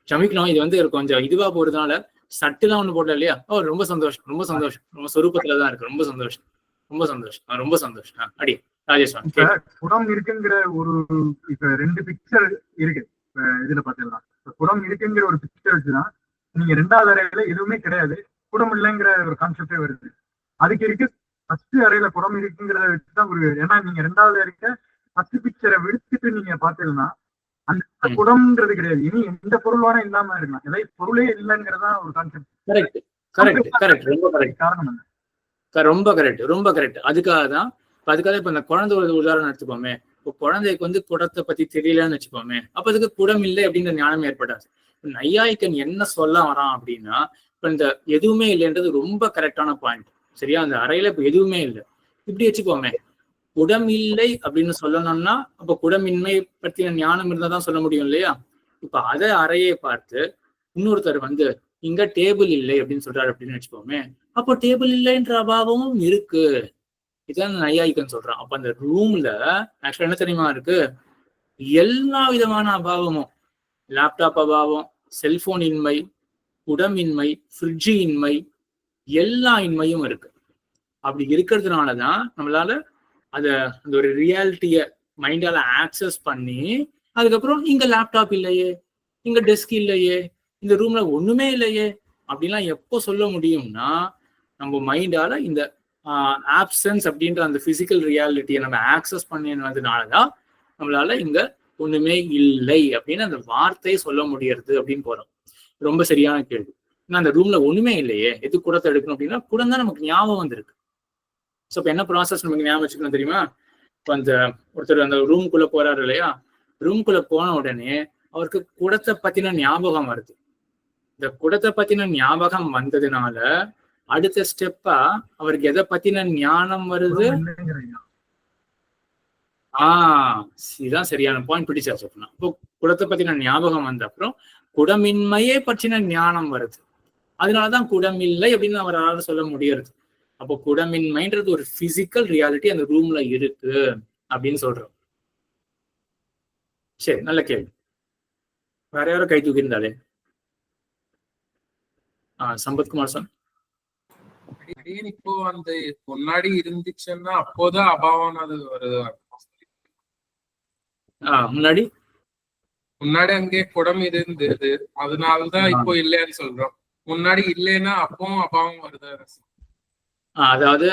சமிக்கணும். இது வந்து கொஞ்சம் இதுவா போறதுனால சட்டுலாம் ஒண்ணு போடல இல்லையா? ரொம்ப சந்தோஷம், ரொம்ப சந்தோஷம். ரொம்ப சொரூபத்துலதான் இருக்கு. ரொம்ப சந்தோஷம், ரொம்ப சந்தோஷம், ரொம்ப சந்தோஷம். அடி ராஜேஸ்வரன், குடம் இருக்குங்கிற ஒரு இப்ப 2 பிக்சர் இருக்கு. இதுல பாத்தீங்கன்னா குடம் இருக்குங்கிற ஒரு பிக்சர் வச்சுதான் நீங்க 2வது அறையில எதுவுமே கிடையாது, குடம் இல்லைங்கிற ஒரு கான்செப்டே வருது. அதுக்கு இருக்கு ஃபர்ஸ்ட் அறையில குடம் இருக்குங்கிறத வச்சுதான் ஒரு, ஏன்னா நீங்க 2வது அறைக்க ஃபர்ஸ்ட் பிக்சரை விடுத்துட்டு நீங்க பாத்தீங்கன்னா அந்த குடம்ன்றது கிடையாது. இனி எந்த பொருள் வேணா இல்லாம இருக்கலாம், ஏதாவது பொருளே இல்லைங்கிறதா ஒரு கான்செப்ட். கரெக்ட் கரெக்ட் கரெக்ட், ரொம்ப கரெக்ட். காரணம் என்ன? ரொம்ப கரெக்ட், ரொம்ப கரெக்ட். அதுக்காக தான் இப்ப இந்த குழந்தை ஒரு உதாரணம் எடுத்துக்கோமே. இப்போ குழந்தைக்கு வந்து குடத்தை பத்தி தெரியலன்னு வச்சுக்கோமே, அப்ப அதுக்கு குடம் இல்லை அப்படின்ற ஞானம் ஏற்படாது. நையாயிக்கன் என்ன சொல்ல வரான் அப்படின்னா, இப்ப இந்த எதுவுமே இல்லைன்றது ரொம்ப கரெக்டான பாயிண்ட். சரியா? அந்த அறையில இப்ப எதுவுமே இல்லை இப்படி வச்சுக்கோமே. குடம் இல்லை அப்படின்னு சொல்லணும்னா அப்ப குடமின்மை பற்றின ஞானம் இருந்தா தான் சொல்ல முடியும் இல்லையா? இப்ப அதை அறையை பார்த்து இன்னொருத்தர் வந்து இங்க டேபிள் இல்லை அப்படின்னு சொல்றாரு அப்படின்னு வச்சுக்கோமே, அப்போ டேபிள் இல்லைன்ற அபாவமும் இருக்கு. இதான் நையாயிக்கன் சொல்றான். அப்ப அந்த ரூம்ல ஆக்சுவலா என்ன தெரியுமா இருக்கு? எல்லா விதமான அபாவமும், லேப்டாப் அபாவம், செல்போன் இன்மை, குடமின்மை, ஃப்ரிட்ஜு இன்மை, எல்லா இன்மையும் இருக்கு. அப்படி இருக்கிறதுனாலதான் நம்மளால அந்த ஒரு ரியாலிட்டிய மைண்டால ஆக்சஸ் பண்ணி, அதுக்கப்புறம் இங்க லேப்டாப் இல்லையே, இங்க டெஸ்க் இல்லையே, இந்த ரூம்ல ஒண்ணுமே இல்லையே அப்படின்லாம் எப்போ சொல்ல முடியும்னா, நம்ம மைண்டால இந்த ஆப்சன்ஸ் அப்படின்ற அந்த பிசிக்கல் ரியாலிட்டியை நம்ம ஆக்சஸ் பண்ணினதுனாலதான் நம்மளால இங்க ஒண்ணுமே இல்லை அப்படின்னு அந்த வார்த்தையை சொல்ல முடியறது அப்படின்னு போறோம். ரொம்ப சரியான கேள்வி. ஏன்னா அந்த ரூம்ல ஒண்ணுமே இல்லையே, எது குடத்தை எடுக்கணும் அப்படின்னா குடம் தான் நமக்கு ஞாபகம் வந்திருக்கு. ஸோ இப்போ என்ன ப்ராசஸ் நமக்கு ஞாபகம் வச்சுக்கணும் தெரியுமா? இப்போ அந்த ஒருத்தர் அந்த ரூம்குள்ள போறாரு இல்லையா, ரூம்குள்ள போன உடனே அவருக்கு குடத்தை பத்தின ஞாபகம் வருது. இந்த குடத்தை பத்தின ஞாபகம் வந்ததுனால அடுத்த ஸ்டெப்பா அவருக்கு எதை பத்தின ஞானம் வருது? இதுதான் சரியான பாயிண்ட் பிடிச்சா சொல்லணும். இப்போ குடத்தை பத்தின ஞாபகம் வந்த அப்புறம் குடமின்மையே பற்றின ஞானம் வருது. அதனாலதான் குடமில்லை அப்படின்னு அவரால் சொல்ல முடியறது. அப்போ குடமின்மைன்றது ஒரு பிசிக்கல் ரியாலிட்டி அந்த ரூம்ல இருக்கு அப்படின்னு சொல்றோம். சரி, நல்ல கேள்வி. வேற யாரும் கை தூக்கியிருந்தாலே? சம்பத்குமார் சார். இப்போ அந்த முன்னாடி இருந்துச்சுன்னா அப்போதான் அபாவம் அது வருது. முன்னாடி அங்கே குடம் இருந்தது, அதனாலதான் இப்போ இல்லைன்னு சொல்றோம். முன்னாடி இல்லைன்னா அப்பவும் அபாவம் வருது. அதாவது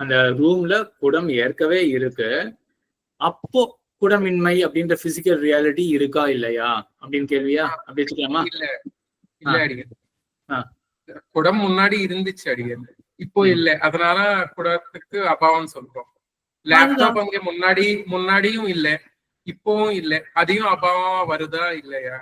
அந்த ரூம்ல குடம் ஏற்கவே இருக்கு, அப்போ குடமின்மை அப்படின்ற பிசிக்கல் ரியாலிட்டி இருக்கா இல்லையா அப்படின்னு கேள்வியா? அப்படி வச்சுக்கலாமா? இல்ல அடிக்க, குடம் முன்னாடி இருந்துச்சு அடிக்க, இப்போ இல்ல, அதனால குடத்துக்கு அபாவம் சொல்றோம். லேப்டாப் அங்கே முன்னாடியும் இல்ல, இப்பவும் இல்ல, அதையும் அபாவமா வருதா இல்லையா?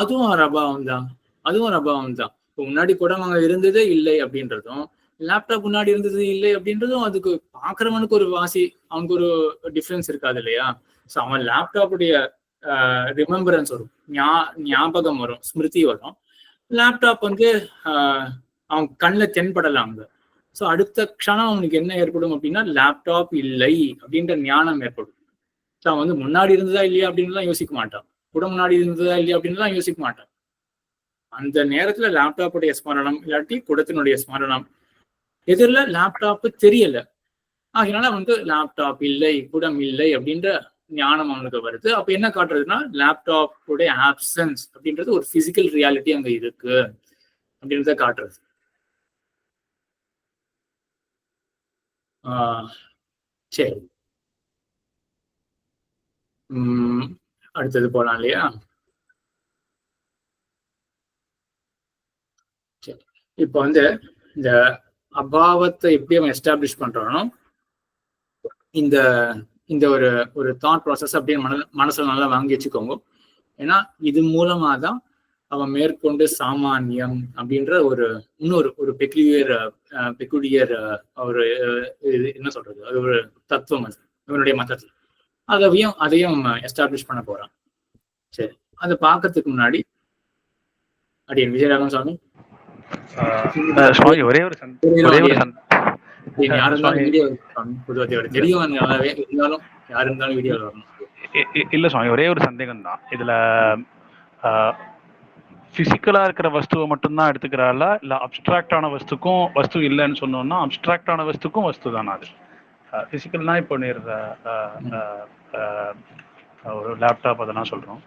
அதுவும் ஒரு அபாவம் தான், அதுவும் ஒரு அபாவம் தான். இப்போ முன்னாடி குடம் அங்க இருந்ததே இல்லை அப்படின்றதும், லேப்டாப் முன்னாடி இருந்தது இல்லை அப்படின்றதும், அதுக்கு பாக்குறவனுக்கு ஒரு வாசி, அவனுக்கு ஒரு டிஃபரன்ஸ் இருக்காது இல்லையா? ஸோ அவன் லேப்டாப்புடைய ரிமெம்பரன்ஸ் வரும், ஞாபகம் வரும், ஸ்மிருதி வரும். லேப்டாப் வந்து அவன் கண்ணில் தென்படலாம். ஸோ அடுத்த க்ஷணம் அவனுக்கு என்ன ஏற்படும் அப்படின்னா, லேப்டாப் இல்லை அப்படின்ற ஞானம் ஏற்படும். ஸோ அவன் வந்து முன்னாடி இருந்ததா இல்லையா அப்படின்லாம் யோசிக்க மாட்டான், கூட முன்னாடி இருந்ததா இல்லையா அப்படின்லாம் யோசிக்க மாட்டான். அந்த நேரத்துல லேப்டாப்புடைய ஸ்மரணம் இல்லாட்டி குடத்தினுடைய ஸ்மரணம், எதிரில் லேப்டாப்பு தெரியல, அதனால வந்து லேப்டாப் இல்லை, குடம் இல்லை அப்படின்ற ஞானம் அவனுக்கு வருது. அப்ப என்ன காட்டுறதுன்னா, லேப்டாப்புடைய ஆப்சன்ஸ் அப்படின்றது ஒரு பிசிக்கல் ரியாலிட்டி அங்க இருக்கு அப்படின்றத காட்டுறது. சரி, அடுத்தது போலாம் இல்லையா? சரி, இப்போ வந்து இந்த அபாவத்தை எப்படி அவன் எஸ்டாப்ளிஷ் பண்றானோ, இந்த இந்த ஒரு தாட் ப்ராசஸ் அப்படியே மனசுல நல்லா வாங்கி வச்சுக்கோங்க. ஏன்னா இது மூலமா தான் அவன் மேற்கொண்டு சாமானியம் அப்படின்ற ஒரு இன்னொரு ஒரு பெக்குலியர் ஒரு என்ன சொல்றது, அது ஒரு தத்துவம் அது இவனுடைய மதத்துல. அதையும் எஸ்டாப்ளிஷ் பண்ண போறான். சரி, அதை பார்க்கறதுக்கு முன்னாடி அடியன் விஜயராகவன் சுவாமி ஒரே ஒரு யாரு இருந்தாலும் வீடியோ தெரியும், இருந்தாலும் யாரு இருந்தாலும் வீடியோல வரணும். இல்ல சுவாமி, ஒரே ஒரு சந்தேகம் தான். இதுல பிசிக்கலா இருக்கிற வஸ்துவை மட்டும்தான் எடுத்துக்கிறாளா, இல்ல அப்டிராக்டான வஸ்துக்கும் வஸ்து இல்லைன்னு சொன்னோம்னா அப்டிராக்டான வஸ்துக்கும் வஸ்து தானே அது? பிசிக்கல்னா இப்போ ஒரு லேப்டாப் அதெல்லாம் சொல்றோம்.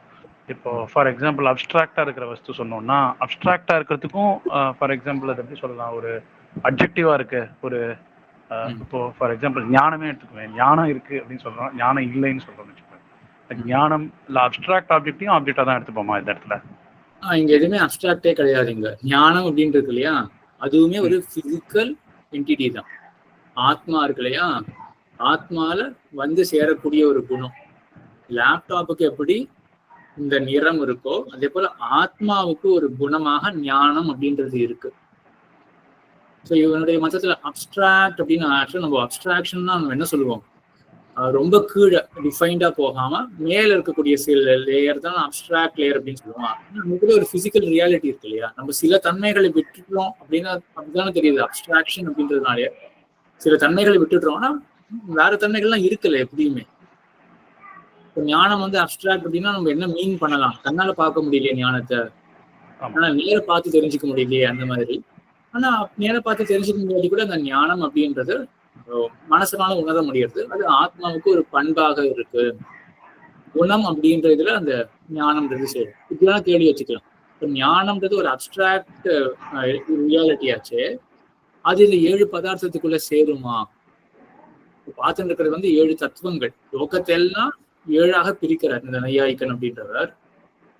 இப்போ ஃபார் எக்ஸாம்பிள் அப்டிராக்டா இருக்கிற வஸ்து சொன்னோம்னா அப்டிராக்டா இருக்கிறதுக்கும் ஃபார் எக்ஸாம்பிள் அது எப்படி சொல்லலாம், ஒரு அப்ஜெக்டிவா இருக்கு. ஒரு இப்போ ஃபார் எக்ஸாம்பிள் ஞானமே எடுத்துக்குவேன். ஞானம் இருக்கு அப்படின்னு சொல்றோம், ஞானம் இல்லைன்னு சொல்றோம்னு வச்சுக்கோங்க. ஞானம் இல்ல அப்டிராக்ட் ஆப்ஜெக்டையும் ஆப்ஜெக்டா தான் எடுத்துப்போமா இந்த இடத்துல? இங்க எதுவுமே அப்டிராக்டே கிடையாதுங்க. ஞானம் அப்படின்றது இருக்கு இல்லையா, அதுவுமே ஒரு பிசிக்கல் என்டிட்டி தான். ஆத்மா இருக்கு இல்லையா, ஆத்மால வந்து சேரக்கூடிய ஒரு குணம். லேப்டாப்புக்கு எப்படி இந்த நிறம் இருக்கோ அதே போல ஆத்மாவுக்கு ஒரு குணமாக ஞானம் அப்படின்றது இருக்கு. ஸோ இவனுடைய மதத்துல அப்டிராக்ட் அப்படின்னு ஆக்சுவலா நம்ம அப்டிராக்ஷன் தான் நம்ம என்ன சொல்லுவோம், ரொம்ப கீழே டிஃபைன்டா போகாம மேல இருக்கக்கூடிய சில லேயர் தான் அப்டிராக்ட் லேயர் அப்படின்னு சொல்லுவோம். நமக்கு ஒரு பிசிக்கல் ரியாலிட்டி இருக்கு இல்லையா, நம்ம சில தன்மைகளை விட்டுட்டோம் அப்படின்னா அப்படிதானே தெரியுது. அப்டிராக்ஷன் அப்படின்றதுனாலே சில தன்மைகளை விட்டுடுறோம்னா வேற தன்மைகள்லாம் இருக்குல்ல எப்படியுமே. ஞானம் வந்து அப்டிராக்ட் அப்படின்னா நம்ம என்ன மீன் பண்ணலாம், கண்ணால பார்க்க முடியலையே ஞானத்தை, ஆனா நேர பார்த்து தெரிஞ்சுக்க முடியலையே அந்த மாதிரி. ஆனா நேர பார்த்து தெரிஞ்சுக்க முடியாது கூட அந்த ஞானம் அப்படின்றது மனசனால உணர முடியாது. அது ஆத்மாவுக்கு ஒரு பண்பாக இருக்கு. குணம் அப்படின்ற இதுல அந்த ஞானம்ன்றது சரி, இப்படிலாம் கேள்வி வச்சுக்கலாம். இப்போ ஞானம்ன்றது ஒரு அப்டிராக்ட் ரியாலிட்டியாச்சு, அது இந்த 7 பதார்த்தத்துக்குள்ள சேருமா? பார்த்துட்டு இருக்கிறது வந்து 7 தத்துவங்கள். லோகத்தெல்லாம் 7ஆக பிரிக்கிறார் இந்த நையாயிக்கன் அப்படின்றவர்.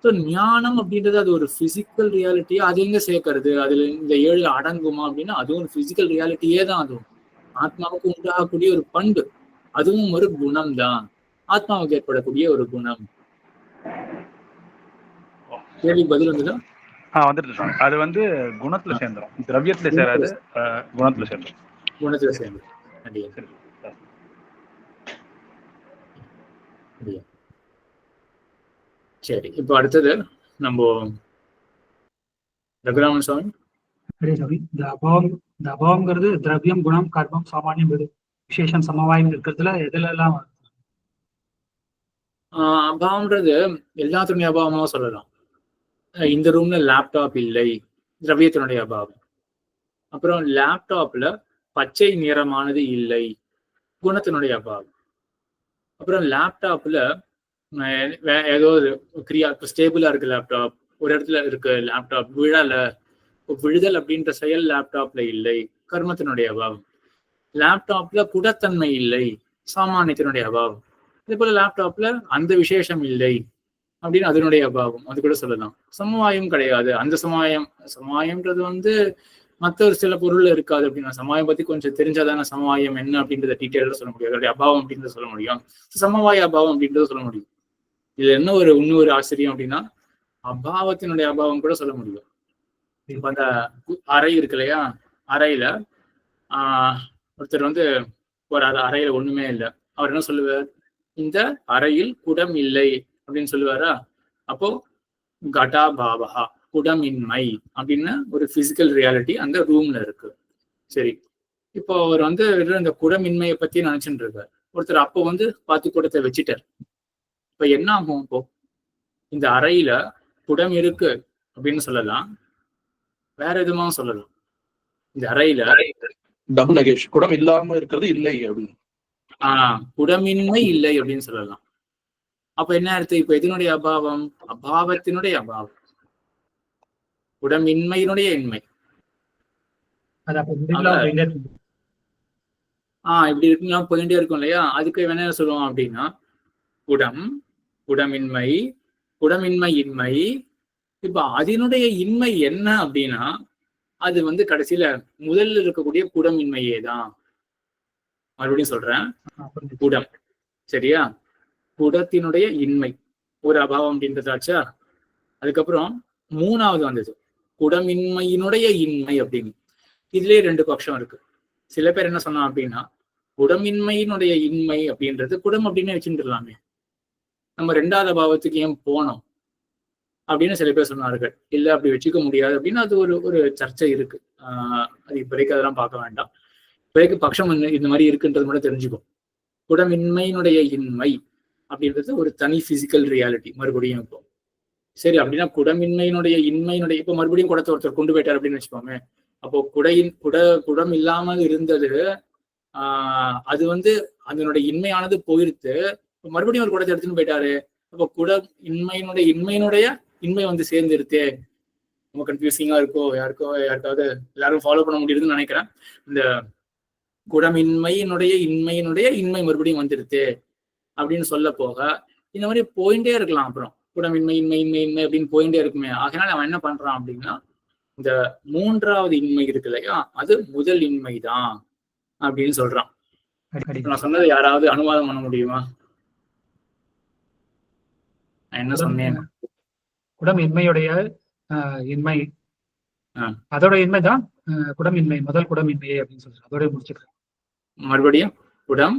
ஸோ ஞானம் அப்படின்றது அது ஒரு பிசிக்கல் ரியாலிட்டியா, அது எங்க சேர்க்கறது, அதுல இந்த 7 அடங்குமா அப்படின்னா அதுவும் ஒரு பிசிக்கல் ரியாலிட்டியே தான். அதுவும் ஆத்மாவுக்கு உண்டாகக்கூடிய ஒரு பண்பு, அதுவும் ஒரு குணம் தான், ஆத்மாவுக்கு ஏற்படக்கூடிய ஒரு குணம். கேள்விக்கு பதில் வந்துதா? வந்துட்டு அது வந்து குணத்துல சேர்ந்துடும், திரவியத்துல சேராது, குணத்துல சேர்ந்துடும். குணத்துல சேர்ந்துடும். சரி, இப்போ அடுத்தது நம்ம ரகுராமன் சுவாமி. இந்த அபாவம்ங்கிறது திரவியம், குணம், கர்மம், சாமானியம், விசேஷம், சமவாயம் இருக்கிறதுல எதுல எல்லாம் அபாவம்ன்றது எல்லாத்துடைய அபாவமாக சொல்லலாம். இந்த ரூம்ல லேப்டாப் இல்லை, திரவியத்தினுடைய அபாவம். அப்புறம் லேப்டாப்ல பச்சை நிறமானது இல்லை, குணத்தினுடைய அபாவம். அப்புறம் லேப்டாப்ல ஏதோ ஒரு கிரியா, இப்போ ஸ்டேபிளா இருக்கு லேப்டாப், ஒரு இடத்துல இருக்கு லேப்டாப் விழல, விழுதல் அப்படின்ற செயல் லேப்டாப்ல இல்லை, கர்மத்தினுடைய அபாவம். லேப்டாப்ல குடத்தன்மை இல்லை, சாமானியத்தினுடைய அபாவம். அதே போல லேப்டாப்ல அந்த விசேஷம் இல்லை அப்படின்னு அதனுடைய அபாவம், அது கூட சொல்லலாம். சமவாயம் கிடையாது. அந்த சமவாயம்ன்றது வந்து மற்ற ஒரு சில பொருள்ல இருக்காது அப்படின்னா, சமவாயம் பத்தி கொஞ்சம் தெரிஞ்சாதானே சமவாயம் என்ன அப்படின்றத டீட்டெயிலாக சொல்ல முடியும், அதோடைய அபாவம் அப்படின்றத சொல்ல முடியும், சமவாய அபாவம் அப்படின்றத சொல்ல முடியும். இதுல என்ன ஒரு இன்னொரு ஆச்சரியம் அப்படின்னா அபாவத்தினுடைய அபாவம் கூட சொல்ல முடியும். இப்ப அந்த அறை இருக்கு இல்லையா, அறையில ஒருத்தர் வந்து ஒரு அறையில ஒண்ணுமே இல்லை, அவர் என்ன சொல்லுவார், இந்த அறையில் குடம் இல்லை அப்படின்னு சொல்லுவாரா. அப்போ கடா பாவகா, குடமின்மை அப்படின்னு ஒரு பிசிக்கல் ரியாலிட்டி அந்த ரூம்ல இருக்கு. சரி, இப்போ அவர் வந்து இந்த குடமின்மையை பத்தி நினைச்சுட்டு இருக்கார். ஒருத்தர் அப்போ வந்து பார்த்து குடத்தை வச்சுட்டார். இப்ப என்ன ஆகும், இப்போ இந்த அறையில குடம் இருக்கு அப்படின்னு சொல்லலாம், வேற எதுமா சொல்லலாம். இந்த அறையில குடம் இல்லாம இருக்கிறது இல்லை அப்படின்னு, குடமின்மை இல்லை அப்படின்னு சொல்லலாம். அப்ப என்ன அர்த்தம், இப்ப எதனுடைய அபாவம், அபாவத்தினுடைய அபாவம், குடமின்மையினுடைய இன்மை. இப்படி இருக்குன்னா போயிட்டே இருக்கும் இல்லையா. அதுக்கு என்ன சொல்லுவோம் அப்படின்னா குடமின்மை, குடமின்மை இன்மை. இப்ப அதனுடைய இன்மை என்ன அப்படின்னா அது வந்து கடைசியில முதல்ல இருக்கக்கூடிய குடமின்மையே தான். மறுபடியும் சொல்றேன், குடம் சரியா, குடத்தினுடைய இன்மை ஒரு அபாவம் அப்படின்றதாச்சா. அதுக்கப்புறம் மூணாவது வந்தது குடமின்மையினுடைய இன்மை அப்படின்னு. இதுலயே 2 பட்சம் இருக்கு. சில பேர் என்ன சொன்னா அப்படின்னா, குடமின்மையினுடைய இன்மை அப்படின்றது குடம் அப்படின்னு வச்சுட்டுலாமே, நம்ம 2வது பாவத்துக்கு ஏன் போனோம் அப்படின்னு சில பேர் சொன்னார்கள். இல்ல அப்படி வச்சுக்க முடியாது அப்படின்னு அது ஒரு சர்ச்சை இருக்கு. அது இப்போதைக்கு அதெல்லாம் பார்க்க வேண்டாம். இப்போதைக்கு பட்சம் இந்த மாதிரி இருக்குன்றது மட்டும் தெரிஞ்சுக்கும். குடமின்மையினுடைய இன்மை அப்படின்றது ஒரு தனி பிசிக்கல் ரியாலிட்டி. மறுபடியும் இப்போ சரி அப்படின்னா குடமின்மையினுடைய இன்மையினுடைய இப்போ மறுபடியும் குடத்தை ஒருத்தர் கொண்டு போயிட்டார் அப்படின்னு வச்சுக்கோங்க. அப்போ குடம் இல்லாமல் இருந்தது, அது வந்து அதனுடைய இன்மையானது போயிருத்து, மறுபடியும் ஒரு குடத்தை எடுத்துன்னு போயிட்டாரு. அப்போ இன்மையினுடைய இன்மை வந்து சேர்ந்துருத்தே. ரொம்ப கன்ஃபியூசிங்கா இருக்கோ யாருக்காவது எல்லாரும் ஃபாலோ பண்ண முடியுதுன்னு நினைக்கிறேன். இந்த குடமின்மையினுடைய இன்மை மறுபடியும் வந்துருத்து அப்படின்னு சொல்ல போக இந்த மாதிரி போயிட்டே இருக்கலாம். அப்புறம் குடமின்மை இன்மை அப்படின்னு போயிட்டே இருக்குமே. ஆகையால அவன் என்ன பண்றான் அப்படின்னா, இந்த 3வது இன்மை இருக்கு இல்லையா, அது முதல் இன்மைதான் அப்படின்னு சொல்றான். நான் சொன்னதை யாராவது அனுவாதம் பண்ண முடியுமா? நான் என்ன சொன்னேன்? குடம் இன்மையுடைய இன்மை, அதோட இன்மைதான் குடமின்மை, முதல் குடமின்மையை அப்படின்னு சொல்றேன். அதோட முடிச்சுக்கிறேன். மறுபடியும் குடம்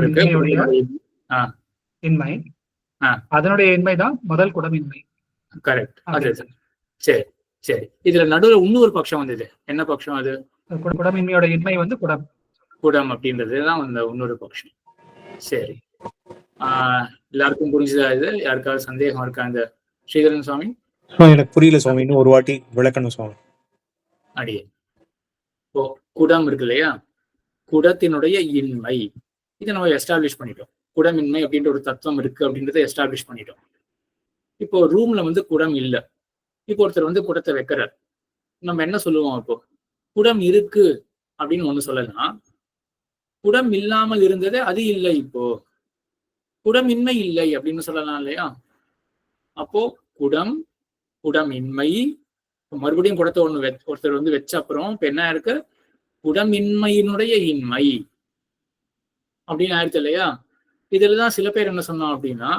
இருக்கு, இன்மை, அதனுடைய இன்மைதான் முதல் குடமின்மை. கரெக்ட். அது சரி சரி. இதுல நடுவுல இன்னொரு பட்சம் வந்தது. என்ன பட்சம் அது? குடமின்மையோட இன்மை வந்து குடம் அப்படின்றதுதான் அந்த இன்னொரு பட்சம். சரி, எல்லாருக்கும் புரிஞ்சுதா? இது யாருக்காவது சந்தேகம் இருக்கா? இந்த ஸ்ரீதரன் சுவாமி எனக்கு புரியல சுவாமி, இன்னும் ஒரு வாட்டி விளக்கணும் சுவாமி. அடியே, இப்போ குடம் இருக்கு இல்லையா, குடத்தினுடைய இன்மை இதை நம்ம எஸ்டாப்ளிஷ் பண்ணிட்டோம். குடமின்மை அப்படின்ற ஒரு தத்துவம் இருக்கு அப்படின்றத எஸ்டாப்ளிஷ் பண்ணிட்டோம். இப்போ ரூம்ல வந்து குடம் இல்லை. இப்போ ஒருத்தர் வந்து குடத்தை வைக்கிறார். நம்ம என்ன சொல்லுவோம்? இப்போ குடம் இருக்கு அப்படின்னு ஒண்ணு சொல்லலாம். குடம் இல்லாமல் இருந்தது அது இல்லை, இப்போ குடமின்மை இல்லை அப்படின்னு சொல்லலாம் இல்லையா? அப்போ குடமின்மை மறுபடியும் குடத்தை ஒருத்தர் வந்து வச்ச அப்புறம் இப்ப என்ன இருக்கு? குடமின்மையினுடைய இன்மை அப்படின்னு ஆயிடுச்சு இல்லையா? இதுலதான் சில பேர் என்ன சொன்னோம் அப்படின்னா,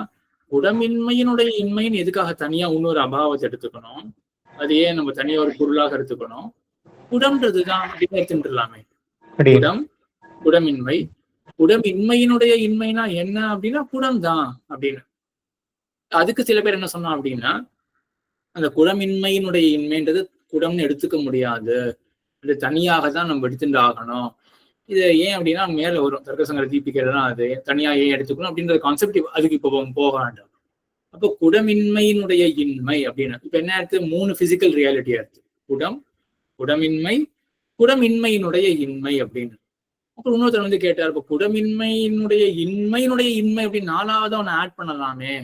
குடமின்மையினுடைய இன்மைன்னு எதுக்காக தனியா இன்னொரு அபாவத்தை எடுத்துக்கணும்? அது ஏன் நம்ம தனியா ஒரு பொருளாக எடுத்துக்கணும்? குடம்ன்றதுதான் அப்படின்னு எடுத்துட்டுலாமே. குடமின்மையினுடைய இன்மைனா என்ன அப்படின்னா குடம் தான் அப்படின்னு. அதுக்கு சில பேர் என்ன சொன்னோம் அப்படின்னா, அந்த குடமின்மையினுடைய இன்மைன்றது குடம்னு எடுத்துக்க முடியாது, அது தனியாக தான் நம்ம எடுத்துட்டு ஆகணும். இது ஏன் அப்படின்னா மேல வரும் தர்க்கசங்கர தீபிகைலாம், அது தனியா ஏன் எடுத்துக்கணும் அப்படின்ற கான்செப்ட் அதுக்கு இப்போ போக வேண்டாம். அப்போ குடமின்மையினுடைய இன்மை அப்படின்னு இப்ப என்ன இருக்கு? 3 பிசிக்கல் ரியாலிட்டியா இருக்கு. குடமின்மையினுடைய இன்மை அப்படின்னு. அப்புறம் இன்னொருத்தர் வந்து கேட்டார், இப்போ குடமின்மையினுடைய இன்மை அப்படின்னு 4வது ஒன்று ஆட் பண்ணலாமே.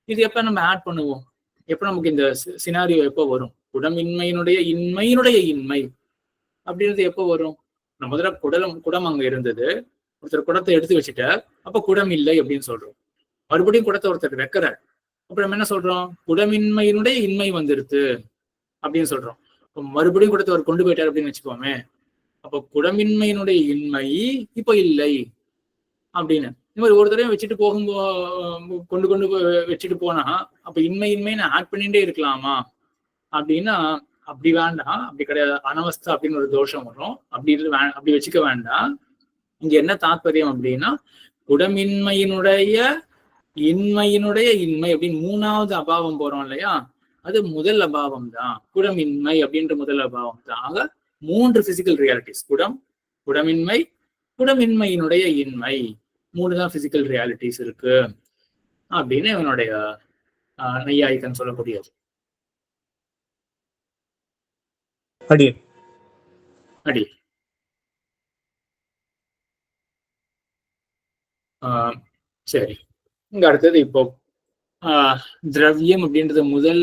இது எப்ப நம்ம ஆட் பண்ணுவோம்? எப்ப நமக்கு இந்த சினாரியோ எப்போ வரும்? குடமின்மையினுடைய இன்மை அப்படின்றது எப்போ வரும்? முதல்ல குடம் அங்க இருந்தது, ஒருத்தர் குடத்தை எடுத்து வச்சுட்டார், அப்ப குடம் இல்லை அப்படின்னு சொல்றோம். மறுபடியும் குடத்தை ஒருத்தர் வைக்கிறார், அப்புறம் நம்ம என்ன சொல்றோம்? குடமின்மையினுடைய இன்மை வந்துருது அப்படின்னு சொல்றோம். இப்போ மறுபடியும் குடத்தை அவர் கொண்டு போயிட்டார் அப்படின்னு வச்சுக்கோமே, அப்போ குடமின்மையினுடைய இன்மை இப்போ இல்லை அப்படின்னு. இந்த மாதிரி ஒரு தடவை வச்சுட்டு கொண்டு வச்சுட்டு போனா அப்ப இன்மை நான் ஆட் பண்ணிட்டே இருக்கலாமா அப்படின்னா அப்படி வேண்டாம், அப்படி கிடையாது. அனவஸ்தா அப்படின்னு ஒரு தோஷம் வரும். அப்படி வச்சுக்க வேண்டாம். இங்க என்ன தாற்பயம் அப்படின்னா, குடமின்மையினுடைய இன்மை அப்படின்னு 3வது அபாவம் போறோம் இல்லையா, அது முதல் அபாவம் தான். குடமின்மை அப்படின்ற முதல் அபாவம் தான். ஆக 3 பிசிக்கல் ரியாலிட்டிஸ், குடமின்மையினுடைய இன்மை, 3 தான் பிசிக்கல் ரியாலிட்டிஸ் இருக்கு அப்படின்னு இவனுடைய நையாயிகன் சொல்லக்கூடியது. அடி சரி. இங்க அடுத்தது இப்போ திரவியம் அப்படின்றது முதல்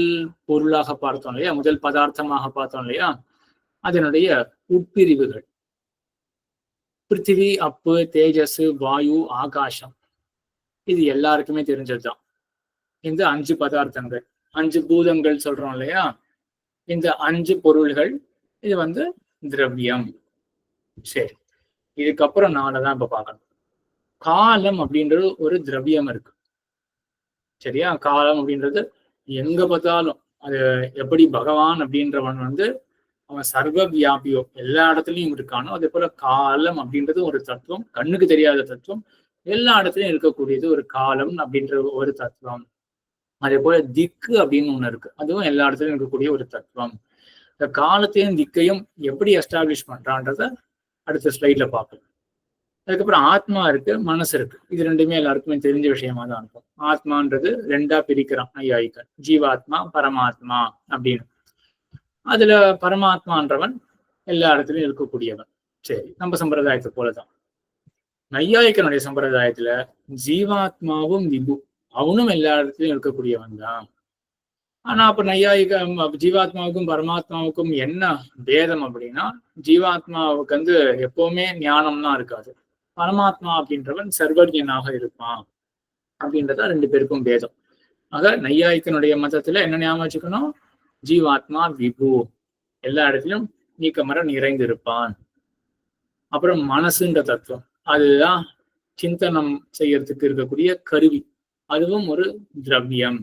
பொருளாக பார்த்தோம் இல்லையா, முதல் பதார்த்தமாக பார்த்தோம் இல்லையா, அதனுடைய உட்பிரிவுகள் பிருத்திவி, அப்பு, தேஜஸ், வாயு, ஆகாசம், இது எல்லாருக்குமே தெரிஞ்சதுதான். இந்த 5 பதார்த்தங்கள், 5 பூதங்கள் சொல்றோம் இல்லையா, இந்த 5 பொருள்கள் இது வந்து திரவியம். சரி, இதுக்கப்புறம் 4 தான் இப்ப பார்க்கணும். காலம் அப்படின்றது ஒரு திரவியம் இருக்கு, சரியா? காலம் அப்படின்றது எங்க பார்த்தாலும் அது எப்படி பகவான் அப்படின்றவன் வந்து அவன் சர்வ வியாபியோ எல்லா இடத்துலயும் இருக்கானோ, அதே போல காலம் அப்படின்றது ஒரு தத்துவம், கண்ணுக்கு தெரியாத தத்துவம், எல்லா இடத்துலயும் இருக்கக்கூடியது ஒரு காலம் அப்படின்ற ஒரு தத்துவம். அதே போல திக்கு அப்படின்னு ஒண்ணு இருக்கு, அதுவும் எல்லா இடத்துலயும் இருக்கக்கூடிய ஒரு தத்துவம். இந்த காலத்தையும் திக்கையும் எப்படி எஸ்டாப்ளிஷ் பண்றான்றத அடுத்த ஸ்லைட்ல பார்க்கலாம். அதுக்கப்புறம் ஆத்மா இருக்கு, மனசு இருக்கு. இது ரெண்டுமே எல்லாருக்குமே தெரிஞ்ச விஷயமா தான் இருக்கும். ஆத்மான்றது ரெண்டா பிரிக்கிறான் நையாயிகன், ஜீவாத்மா பரமாத்மா அப்படின்னு. அதுல பரமாத்மான்றவன் எல்லா இடத்துலயும் இருக்கக்கூடியவன். சரி, நம்ம சம்பிரதாயத்தை போலதான் நையாயிக்கனுடைய சம்பிரதாயத்துல ஜீவாத்மாவும் விபு, அவனும் எல்லா இடத்துலயும் இருக்கக்கூடியவன் தான். ஆனா அப்ப நையாயிக ஜீவாத்மாவுக்கும் பரமாத்மாவுக்கும் என்ன பேதம் அப்படின்னா, ஜீவாத்மாவுக்கு வந்து எப்பவுமே ஞானம்லாம் இருக்காது, பரமாத்மா அப்படின்றவன் சர்வஜனாக இருப்பான் அப்படின்றத ரெண்டு பேருக்கும் பேதம். ஆக நையாயிக்கனுடைய மதத்துல என்ன ஞாபகம் வச்சுக்கணும், ஜீவாத்மா விபு, எல்லா இடத்திலும் நீக்கமர நிறைந்து இருப்பான். அப்புறம் மனசுன்ற தத்துவம், அதுதான் சிந்தனம் செய்யறதுக்கு இருக்கக்கூடிய கருவி, அதுவும் ஒரு திரவியம்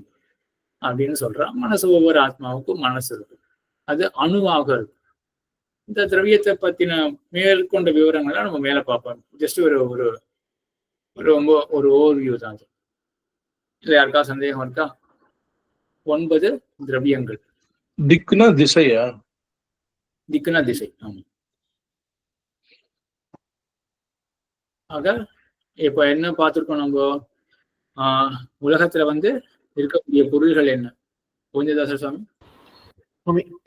அப்படின்னு சொல்றான். மனசு ஒவ்வொரு ஆத்மாவுக்கும் மனசு இருக்கு, அது அணுவாக இருக்கு. இந்த திரவியத்தை பத்தின மேற்கொண்ட விவரங்கள்லாம் நம்ம மேல பார்ப்போம். ஜஸ்ட் ஒரு ஒரு ரொம்ப ஒரு ஓவர்வியூ தான் அது. இதுல யாருக்கா சந்தேகம் இருக்கா? 9 திரவியங்கள். திக்குனா திசையா? திக்குனா திசை. ஆமா. ஆக இப்ப என்ன பார்த்திருக்கோம் நம்ம, உலகத்துல வந்து இருக்கக்கூடிய பொருள்கள் என்ன? கோவிந்ததாசர் சுவாமி,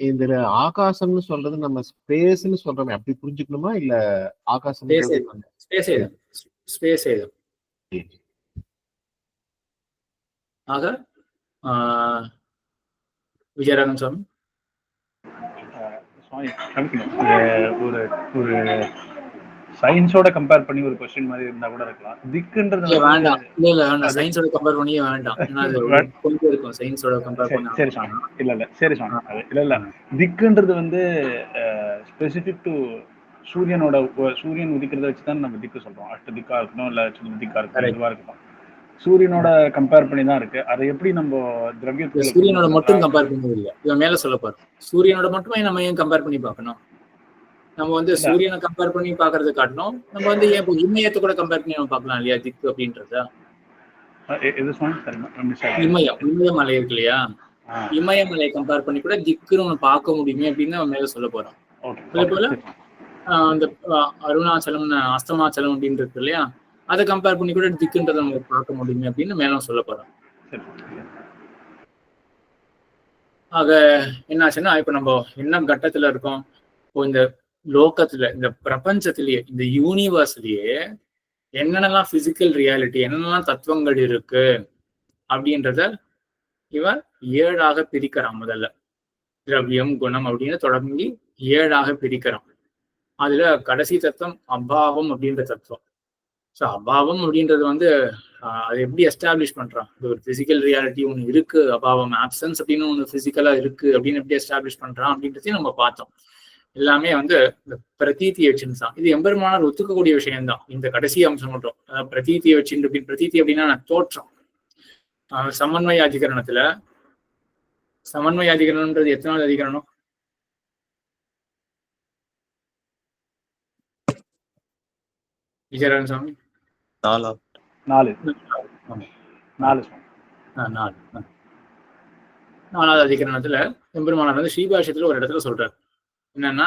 இந்த ஆகாசம்னு சொல்றது நம்ம ஸ்பேஸ்னு சொல்றோமே, அப்படி புரிஞ்சுக்கணுமா இல்ல ஆகாசம் ஸ்பேஸ் ஏதம். ஆக விஜயராகவன் சுவாமி, ஒரு ஒரு சயின்ஸோட கம்பேர் பண்ணி ஒரு क्वेश्चन மாதிரி இருந்தா கூட இருக்கலாம். திக்குன்றது வேண்டாம். இல்ல வேண்டாம், சயின்ஸோட கம்பேர் பண்ணியே வேண்டாம். ஏன்னா அது கொஞ்சம் இருக்கும் சயின்ஸோட கம்பேர் பண்ணா. சரி சாமி, இல்ல சரி சாமி, இல்ல திக்குன்றது வந்து ஸ்பெசிபிக் டு சூரியன் உதிக்கிறத வச்சு தான் நம்ம திக்கு சொல்றோம். அஷ்ட திக்கா இருக்கணும், இல்ல சின்ன திக்கா இருக்கணும், இதுவா இருக்கணும். சூரியனோட கம்பேர் பண்ணி தான் இருக்கு. அதை எப்படி நம்ம திரவியத்துல சூரியனோட மட்டும் கம்பேர் பண்ணது இல்லை, இவன் மேல சொல்ல போறோம். சூரியனோட மட்டுமே நம்ம ஏன் கம்பேர் பண்ணி பார்க்கணும்? நம்ம வந்து சூரியனை கம்பேர் பண்ணி பாக்குறது காட்டணும். நம்ம வந்து ஏன் இமயத்தை கூட கம்பேர் பண்ணி நம்ம பார்க்கலாம் இல்லையா திக்கு அப்படின்றத? இமயமலை இருக்கு இல்லையா, இமயமலையை கம்பேர் பண்ணி கூட திக்குன்னு ஒண்ணு பார்க்க முடியுமே அப்படின்னு நம்ம மேல சொல்ல போறோம். அதே போல அந்த அருணாச்சலம் அஸ்தமாச்சலம் அப்படின்னு இருக்கு இல்லையா, அதை கம்பேர் பண்ணி கூட திக்குன்றதை நம்ம பார்க்க முடியுமே அப்படின்னு மேலும் சொல்ல போறோம். ஆக என்னாச்சுன்னா, இப்ப நம்ம என்ன கட்டத்துல இருக்கோம், இப்போ இந்த லோகத்துல, இந்த பிரபஞ்சத்திலேயே, இந்த யூனிவர்ஸ்லயே என்னென்னலாம் பிசிக்கல் ரியாலிட்டி, என்னென்னலாம் தத்துவங்கள் இருக்கு அப்படின்றத இவன் 7ஆக பிரிக்கிறான். முதல்ல திரவியம் குணம் அப்படின்னு தொடங்கி 7ஆக பிரிக்கிறான். அதுல கடைசி தத்துவம் அபாவம் அப்படின்ற தத்துவம். ஸோ அபாவம் அப்படின்றது வந்து அது எப்படி எஸ்டாப்ளிஷ் பண்றான், இது ஒரு பிசிக்கல் ரியாலிட்டி ஒன்று இருக்கு, அபாவம் ஆப்சன்ஸ் அப்படின்னு ஒன்று பிசிக்கலா இருக்கு அப்படின்னு எப்படி எஸ்டாப்ளிஷ் பண்றான் அப்படின்றதையும் நம்ம பார்த்தோம். எல்லாமே வந்து இந்த பிரதீத்தியை வச்சுன்னு தான். இது எம்பெருமானார் ஒத்துக்கக்கூடிய விஷயம்தான், இந்த கடைசி அம்சம் மட்டும். அதாவது பிரதீத்தியை வச்சுட்டு அப்படின்னு, பிரதீத்தி அப்படின்னா தோற்றம். சமன்வய அதிகரணத்துல, சமன்வய அதிகரணம்ன்றது எத்தனாவது அதிகரணம்? விஜயராகவன் சுவாமி, 4வது அதிகரணத்துல எம்பெருமானார் வந்து ஸ்ரீபாஷ்யத்துல ஒரு இடத்துல சொல்றாரு என்னன்னா,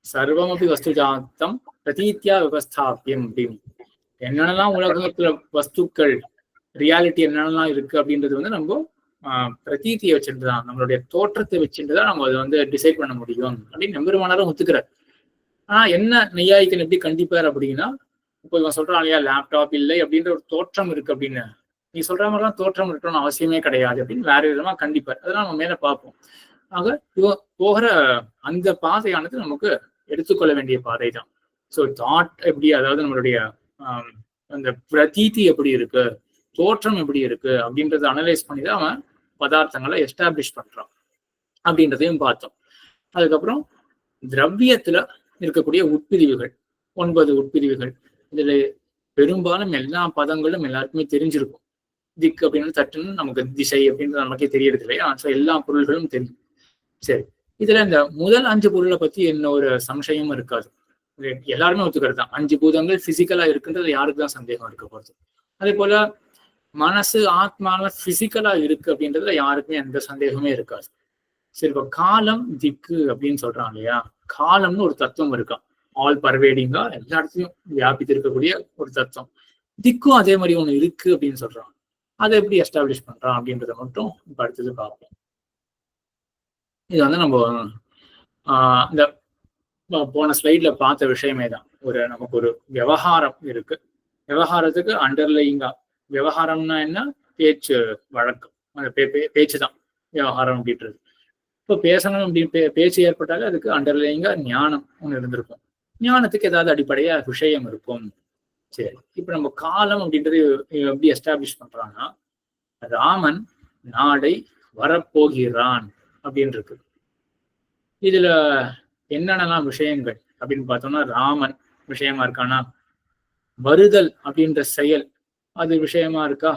சர்வமபி வஸ்து ஜாத்தம் பிரதீத்தியா விவஸ்தாபியம் அப்படின்னு. என்னென்னலாம் உலகத்துல வஸ்துக்கள் ரியாலிட்டி என்னென்னலாம் இருக்கு அப்படின்றது வந்து நம்ம பிரதீத்தியை வச்சுட்டுதான், நம்மளுடைய தோற்றத்தை வச்சுட்டுதான் நம்ம அதை வந்து டிசைட் பண்ண முடியும் அப்படின்னு எம்பெருமானாரும் ஒத்துக்கிறார். ஆனா என்ன நையாயிக்கன் எப்படி கண்டிப்பார் அப்படின்னா, இப்போ இவன் சொல்றான் இல்லையா, லேப்டாப் இல்லை அப்படின்ற ஒரு தோற்றம் இருக்கு அப்படின்னு. நீ சொல்ற மாதிரிலாம் தோற்றம் இருக்கணும்னு அவசியமே கிடையாது அப்படின்னு வேற விதமா கண்டிப்பார். அதெல்லாம் நம்ம மேல பார்ப்போம். ஆக இவன் போகிற அந்த பாதையானது நமக்கு எடுத்துக்கொள்ள வேண்டிய பாதை தான். ஸோ தாட் எப்படி, அதாவது நம்மளுடைய அந்த பிரதீதி எப்படி இருக்கு, தோற்றம் எப்படி இருக்கு அப்படின்றத அனலைஸ் பண்ணி தான் அவன் பதார்த்தங்களை எஸ்டாப்ளிஷ் பண்றான் அப்படின்றதையும் பார்த்தோம். அதுக்கப்புறம் திரவியத்துல இருக்கக்கூடிய உட்பிரிவுகள், 9 உட்பிரிவுகள். இதுல பெரும்பாலும் எல்லா பதங்களும் எல்லாருக்குமே தெரிஞ்சிருக்கும். திக்கு அப்படின்னு தட்டுன்னு நமக்கு திசை அப்படின்றது நமக்கே தெரியறது இல்லையா? ஸோ எல்லா பொருள்களும் தெரியும். சரி, இதுல இந்த முதல் 5 பொருளை பத்தி என்ன ஒரு சம்சயமும் இருக்காது. எல்லாருமே ஒத்துக்கிறது தான். 5 பூதங்கள் பிசிக்கலா இருக்குன்றது யாருக்கு தான் சந்தேகம் இருக்க போறது. அதே போல மனசு ஆத்மால பிசிக்கலா இருக்கு அப்படின்றதுல யாருக்குமே எந்த சந்தேகமே இருக்காது. சரி, இப்ப காலம் திக்கு அப்படின்னு சொல்றாங்க இல்லையா? காலம்னு ஒரு தத்துவம் இருக்கா, ஆல் பர்வேடிங்கா எல்லா இடத்துலயும் வியாபித்து இருக்கக்கூடிய ஒரு தத்துவம். திக்கும் அதே மாதிரி ஒண்ணு இருக்கு அப்படின்னு சொல்றான். அதை எப்படி எஸ்டாப்ளிஷ் பண்றான் அப்படின்றத மட்டும் இப்ப அடுத்தது பார்ப்போம். இது வந்து நம்ம இந்த போன ஸ்லைட்ல பார்த்த விஷயமே தான். நமக்கு ஒரு விவகாரம் இருக்கு. விவகாரத்துக்கு அண்டர்லைங்கா, விவகாரம்னா என்ன? பேச்சு வழக்கம், அந்த பேச்சு தான் விவகாரம் அப்படின்றது. இப்போ பேசணும் அப்படின்னு பேச்சு ஏற்பட்டாலே அதுக்கு அண்டர்லைங்கா ஞானம் ஒன்று இருந்திருக்கும். ஞானத்துக்கு ஏதாவது அடிப்படையா விஷயம் இருக்கும். சரி, இப்ப நம்ம காலம் அப்படின்றது எப்படி எஸ்டாப்ளிஷ் பண்றாங்கன்னா, ராமன் நாளை வரப்போகிறான் அப்படின்னு இருக்கு. இதுல என்னென்னலாம் விஷயங்கள் அப்படின்னு பார்த்தோம்னா, ராமன் விஷயமா இருக்கானா? வருதல் அப்படின்ற செயல் அது விஷயமா இருக்கா?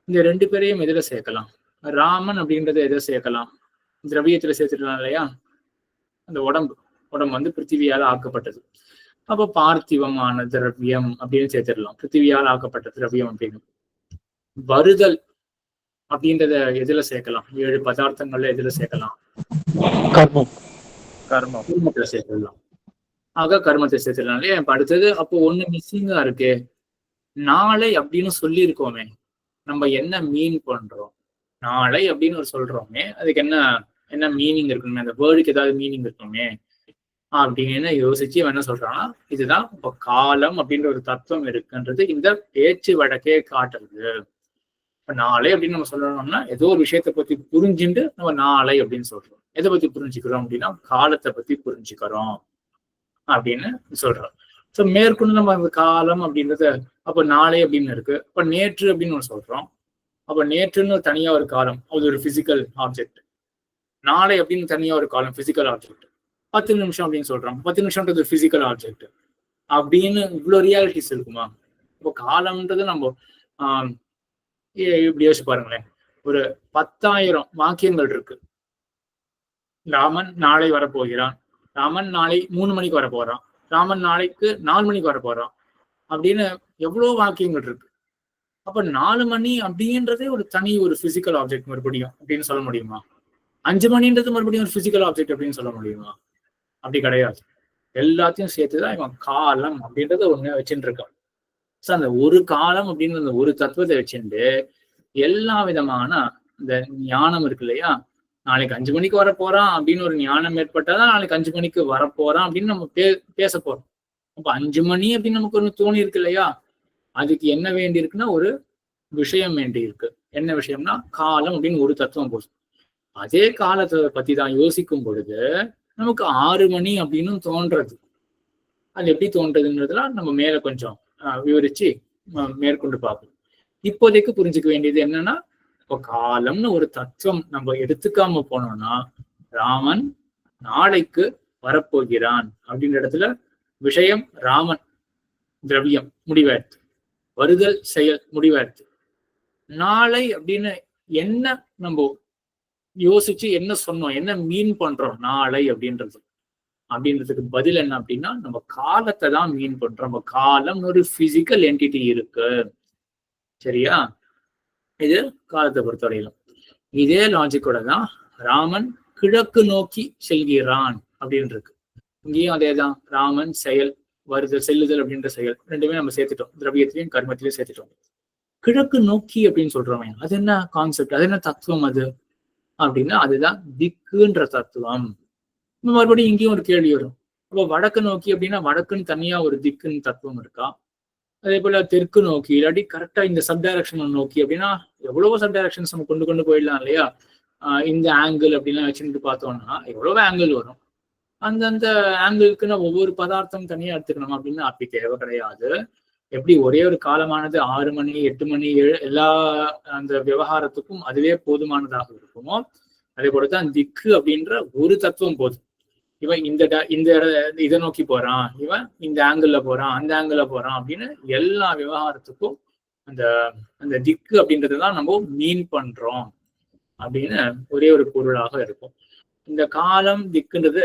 இந்த 2 பேரையும் எதுல சேர்க்கலாம்? ராமன் அப்படின்றத எதை சேர்க்கலாம்? திரவியத்துல சேர்த்துக்கலாம் இல்லையா? அந்த உடம்பு வந்து பிருத்திவியால் ஆக்கப்பட்டது. அப்போ பார்த்திவமான திரவியம் அப்படின்னு சேர்த்துடலாம். பிருத்திவியால் ஆக்கப்பட்ட திரவியம் அப்படின்னு. வருதல் அப்படின்றத எதுல சேர்க்கலாம்? 7 பதார்த்தங்கள்ல எதுல சேர்க்கலாம்? கர்மத்துல சேர்த்துடலாம். ஆக கர்மத்தை சேர்த்துடலாம் இல்லையா? இப்ப அடுத்தது அப்போ ஒண்ணு மிஸ்ஸிங்கா இருக்கு. நாளை அப்படின்னு சொல்லி இருக்கோமே, நம்ம என்ன மீன் பண்றோம்? நாளை அப்படின்னு சொல்றோமே, அதுக்கு என்ன மீனிங் இருக்கணுமே, அந்த வேர்டுக்கு ஏதாவது மீனிங் இருக்கணுமே அப்படின்னு யோசிச்சு என்ன சொல்றான்னா, இதுதான் இப்போ காலம் அப்படின்ற ஒரு தத்துவம் இருக்குன்றது இந்த பேச்சு வழக்கே காட்டுறது. இப்ப நாளை அப்படின்னு நம்ம சொல்லணும்னா, ஏதோ ஒரு விஷயத்தை பத்தி புரிஞ்சுட்டு நம்ம நாளை அப்படின்னு சொல்றோம். எதை பத்தி புரிஞ்சுக்கிறோம் அப்படின்னா, காலத்தை பத்தி புரிஞ்சுக்கிறோம் அப்படின்னு சொல்றோம். ஸோ மேற்கொண்டு நம்ம அந்த காலம் அப்படின்றத அப்போ நாளை அப்படின்னு இருக்கு. அப்ப நேற்று அப்படின்னு ஒன்று சொல்றோம். அப்ப நேற்றுன்னு தனியா ஒரு காலம், அது ஒரு பிசிக்கல் ஆப்ஜெக்ட். நாளை அப்படின்னு தனியா ஒரு காலம், பிசிக்கல் ஆப்ஜெக்ட். 10 நிமிஷம் அப்படின்னு சொல்றோம், 10 நிமிஷம்ன்றது பிசிக்கல் ஆப்ஜெக்ட் அப்படின்னு இவ்வளவு ரியாலிட்டிஸ் இருக்குமா? இப்போ காலம்ன்றது நம்ம இப்படி யோசிச்சு பாருங்களேன். ஒரு 10,000 வாக்கியங்கள் இருக்கு. ராமன் நாளை வரப்போகிறான், ராமன் நாளை 3 மணிக்கு வரப்போறான், ராமன் நாளைக்கு 4 மணிக்கு வரப்போறான் அப்படின்னு எவ்வளவு வாக்கியங்கள் இருக்கு. அப்ப 4 மணி அப்படின்றதே ஒரு தனி ஒரு பிசிக்கல் ஆப்ஜெக்ட் மறுபடியும் அப்படின்னு சொல்ல முடியுமா? 5 மணின்றது மறுபடியும் ஒரு பிசிக்கல் ஆப்ஜெக்ட் அப்படின்னு சொல்ல முடியுமா? அப்படி கிடையாது. எல்லாத்தையும் சேர்த்துதான் இவன் காலம் அப்படின்றத ஒண்ணு வச்சுட்டு இருக்கான். ஸோ அந்த ஒரு காலம் அப்படின்னு அந்த ஒரு தத்துவத்தை வச்சுட்டு எல்லா விதமான இந்த ஞானம் இருக்கு இல்லையா? நாளைக்கு 5 மணிக்கு வரப்போறான் அப்படின்னு ஒரு ஞானம் ஏற்பட்டாதான் நாளைக்கு 5 மணிக்கு வரப்போறான் அப்படின்னு நம்ம பேச போறோம். அப்ப 5 மணி அப்படின்னு நமக்கு ஒண்ணு தோணி இருக்கு இல்லையா? அதுக்கு என்ன வேண்டி இருக்குன்னா, ஒரு விஷயம் வேண்டி இருக்கு. என்ன விஷயம்னா காலம் அப்படின்னு ஒரு தத்துவம் போதும். அதே காலத்தை பத்தி தான் யோசிக்கும் பொழுது நமக்கு 6 மணி அப்படின்னு தோன்றது. அது எப்படி தோன்றதுன்றதுலாம் நம்ம மேல கொஞ்சம் விவரிச்சு மேற்கொண்டு பார்ப்போம். இப்போதைக்கு புரிஞ்சுக்க வேண்டியது என்னன்னா, இப்போ காலம்னு ஒரு தத்துவம் நம்ம எடுத்துக்காம போனோம்னா, ராமன் நாளைக்கு வரப்போகிறான் அப்படின்ற இடத்துல விஷயம் ராமன், திரவியம் முடிவாயிடுது, வருதல் செயல் முடிவாயிடுது. நாளை அப்படின்னு என்ன நம்ம யோசிச்சு என்ன சொன்னோம், என்ன மீன் பண்றோம் நாளை அப்படின்றதுக்கு பதில் என்ன அப்படின்னா, நம்ம காலத்தை தான் மீன் பண்றோம். நம்ம காலம்னு ஒரு பிசிக்கல் என்டிட்டி இருக்கு, சரியா? இது காலத்தை பொறுத்தவரையிலும் இதே லாஜிக்கோட தான் ராமன் கிழக்கு நோக்கி செல்கிறான் அப்படின்னு இருக்கு. இங்கேயும் அதேதான். ராமன் செயல், வருதல், செல்லுதல் அப்படின்ற செயல் ரெண்டுமே நம்ம சேர்த்துட்டோம், திரவியத்திலையும் கர்மத்திலையும் சேர்த்துட்டோம். கிழக்கு நோக்கி அப்படின்னு சொல்றோமே, அது என்ன கான்செப்ட், அது என்ன தத்துவம் அது அப்படின்னா, அதுதான் திக்குன்ற தத்துவம். மறுபடியும் இங்கேயும் ஒரு கேள்வி வரும். அப்போ வடக்கு நோக்கி அப்படின்னா வடக்குன்னு தனியா ஒரு திக்குன்னு தத்துவம் இருக்கா? அதே போல தெற்கு நோக்கி இல்லாட்டி கரெக்டா இந்த சப் டைரக்ஷன் நோக்கி அப்படின்னா எவ்வளவோ சப் டைரக்ஷன்ஸ் நம்ம கொண்டு போயிடலாம் இல்லையா? இந்த ஆங்கிள் அப்படின்லாம் வச்சுட்டு பார்த்தோம்னா எவ்வளவோ ஆங்கிள் வரும். அந்தந்த ஆங்கிளுக்குன்னு ஒவ்வொரு பதார்த்தம் தனியா எடுத்துக்கணும் அப்படின்னு அப்படி தேவை கிடையாது. எப்படி ஒரே ஒரு காலமானது 6 மணி 8 மணி 7 எல்லா அந்த விவகாரத்துக்கும் அதுவே போதுமானதாக இருக்குமோ, அதே போலதான் திக்கு அப்படின்ற ஒரு தத்துவம் போதும். இவன் இந்த இதை நோக்கி போறான், இவன் இந்த ஆங்கிள் போறான், அந்த ஆங்கிள் போறான் அப்படின்னு எல்லா விவகாரத்துக்கும் அந்த அந்த திக்கு அப்படின்றது தான் நம்ம மீன் பண்றோம் அப்படின்னு ஒரே ஒரு பொருளாக இருக்கும். இந்த காலம் திக்குன்றது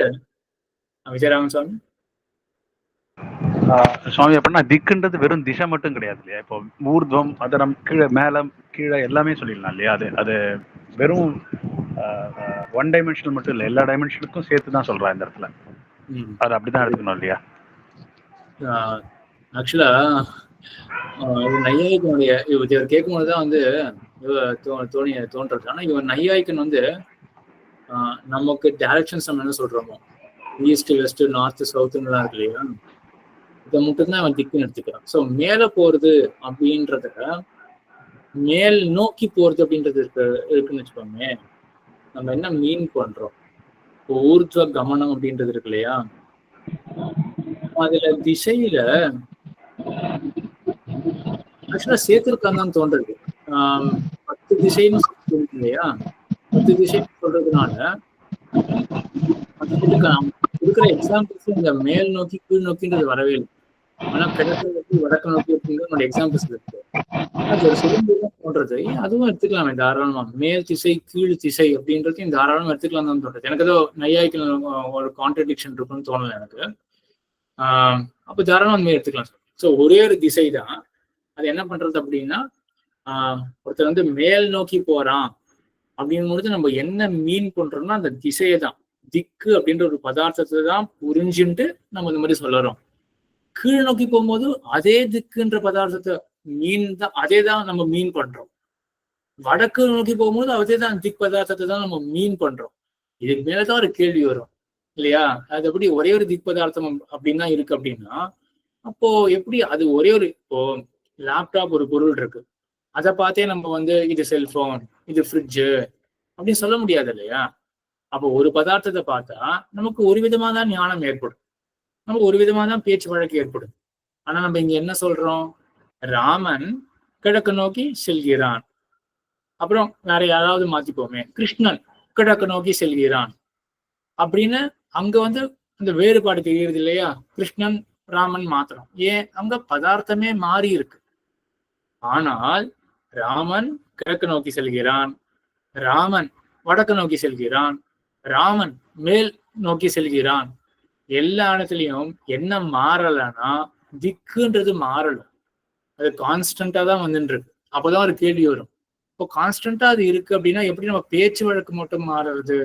விஜயராமன் சுவாமி சுவாமி அப்படின்னா திக்குன்றது வெறும் திசை மட்டும் கிடையாது இல்லையா? இப்போ ஊர்துவம், அதரம், கீழே, மேல, கீழே எல்லாமே சொல்லிடலாம் இல்லையா? அது வெறும் ஒன் டைமென்ஷனல் மட்டும் இல்லை, எல்லா டைமென்ஷனுக்கும் சேர்த்து தான் சொல்றா இந்த இடத்துல. அது அப்படிதான் எடுக்கணும் இல்லையா? ஆக்சுவலா நையாயிக்கனுடைய இவர் கேட்கும்போது தான் வந்து தோன்றது. ஆனா இவர் நையாயிக்கன் வந்து நமக்கு டைரக்ஷன்ஸ் நம்ம என்ன சொல்றோமோ, ஈஸ்ட், வெஸ்ட், நார்த், சவுத்துலாம் இருக்கு இல்லையா, இதை மட்டும்தான் அவன் திக்குன்னு எடுத்துக்கிறான். ஸோ மேல போறது அப்படின்றத மேல் நோக்கி போறது அப்படின்றது இருக்குன்னு வச்சுக்கோங்க. நம்ம என்ன மீன் பண்றோம்? ஊர்துவ கமனம் அப்படின்றது இருக்கு இல்லையா, அதுல திசையில ஆக்சுவலா சேர்த்திருக்கான்னு தோன்றது. 10 திசைன்னு சொல்லிருக்கு இல்லையா, 10 திசைன்னு சொல்றதுனால இருக்கிற எக்ஸாம்பிள்ஸ் இந்த மேல் நோக்கி கீழ் நோக்கின்றது வரவே இல்லை. ஆனா கிழக்கு நோக்கி வடக்கு நோக்கி அப்படிங்கிற எக்ஸாம்பிள்ஸ் இருக்கு. அது ஒரு சுதந்திரம் தோன்றது. அதுவும் எடுத்துக்கலாமே தாராளமா. மேல் திசை கீழ் திசை அப்படின்றதையும் தாராளமா எடுத்துக்கலாம் தான் தோன்றது. எனக்கு ஏதோ நையாய்க்கு ஒரு கான்ட்ரடிக்ஷன் இருக்குன்னு தோணலை எனக்கு. அப்போ தாராளமா அந்த மாதிரி எடுத்துக்கலாம். ஸோ ஒரே ஒரு திசை தான். அது என்ன பண்றது அப்படின்னா, ஒருத்தர் வந்து மேல் நோக்கி போறான் அப்படின் பொழுது நம்ம என்ன மீன் பண்றோம்னா அந்த திசையை தான், திக்கு அப்படின்ற ஒரு பதார்த்தத்தை தான் புரிஞ்சுட்டு நம்ம இந்த மாதிரி சொல்லுறோம். கீழ் நோக்கி போகும்போது அதே திக்குன்ற பதார்த்தத்தை அதே தான் நம்ம மீன் பண்றோம். வடக்கு நோக்கி போகும்போது அதே தான் திக் பதார்த்தத்தை தான் நம்ம மீன் பண்றோம். இதுக்கு மேலதான் ஒரு கேள்வி வரும் இல்லையா, அது எப்படி ஒரே ஒரு திக் பதார்த்தம் அப்படின்னு தான் இருக்கு அப்படின்னா, அப்போ எப்படி அது ஒரே ஒரு, இப்போ லேப்டாப் ஒரு பொருள் இருக்கு, அதை பார்த்தே நம்ம வந்து இது செல்போன், இது ஃப்ரிட்ஜு அப்படின்னு சொல்ல முடியாது இல்லையா. அப்போ ஒரு பதார்த்தத்தை பார்த்தா நமக்கு ஒரு விதமா தான் ஞானம் ஏற்படும், நமக்கு ஒரு விதமா தான் பேச்சு வழக்கு ஏற்படும். ஆனா நம்ம இங்க என்ன சொல்றோம், ராமன் கிழக்கு நோக்கி செல்கிறான். அப்புறம் வேற யாராவது மாத்திப்போமே, கிருஷ்ணன் கிழக்கு நோக்கி செல்கிறான் அப்படின்னு அங்க வந்து அந்த வேறுபாடு தெரிகிறது இல்லையா. கிருஷ்ணன் ராமன் மாத்திரம் ஏன், அங்க பதார்த்தமே மாறி இருக்கு. ஆனால் ராமன் கிழக்கு நோக்கி செல்கிறான், ராமன் வடக்கு நோக்கி செல்கிறான், ராமன் மேல் நோக்கி செல்கிறான். எல்லா இடத்துலயும் என்ன மாறலைன்னா திக்குன்றது மாறல, அது கான்ஸ்டன்டா தான் வந்துட்டு இருக்கு. அப்போதான் ஒரு கேள்வி வரும், இப்போ கான்ஸ்டன்டா அது இருக்கு அப்படின்னா எப்படி நம்ம பேச்சு வழக்கு மட்டும் மாறுறது?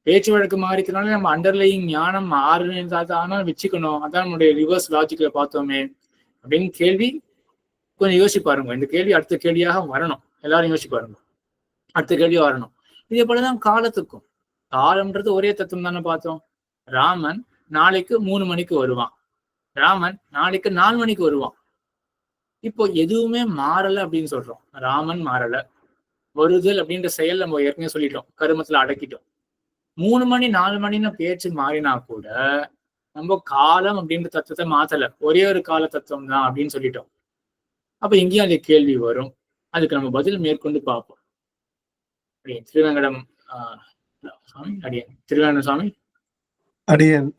பேச்சு வழக்கு மாறிக்கிறனால நம்ம அண்டர்லையிங் ஞானம் மாறுதானா வச்சுக்கணும், அதான் நம்மளுடைய ரிவர்ஸ் லாஜிக்ல பார்த்தோமே அப்படின்னு கேள்வி கொஞ்சம் யோசிச்சு பாருங்க. இந்த கேள்வி அடுத்த கேள்வியாக வரணும், எல்லாரும் யோசிச்சு பாருங்க, அடுத்த கேள்வி வரணும். இதே போலதான் காலத்துக்கும், காலம்ன்றது ஒரே தத்துவம் தானே பார்த்தோம். ராமன் நாளைக்கு 3 மணிக்கு வருவான், ராமன் நாளைக்கு 4 மணிக்கு வருவான். இப்போ எதுவுமே மாறல அப்படின்னு சொல்றோம். ராமன் மாறல, வருதல் அப்படின்ற செயல் நம்ம ஏற்கனவே சொல்லிட்டோம், கருமத்துல அடக்கிட்டோம். 3 மணி 4 மணின்னு பேச்சு மாறினா கூட நம்ம காலம் அப்படின்ற தத்துவத்தை மாத்தல, ஒரே ஒரு கால தத்துவம் தான் அப்படின்னு சொல்லிட்டோம். அப்ப இங்கேயும் அந்த கேள்வி வரும், அதுக்கு நம்ம பதில் மேற்கொண்டு பார்ப்போம். திருவேங்கடம் சுவாமி, அடியன் திருவேங்கடம் சுவாமி. அடியன்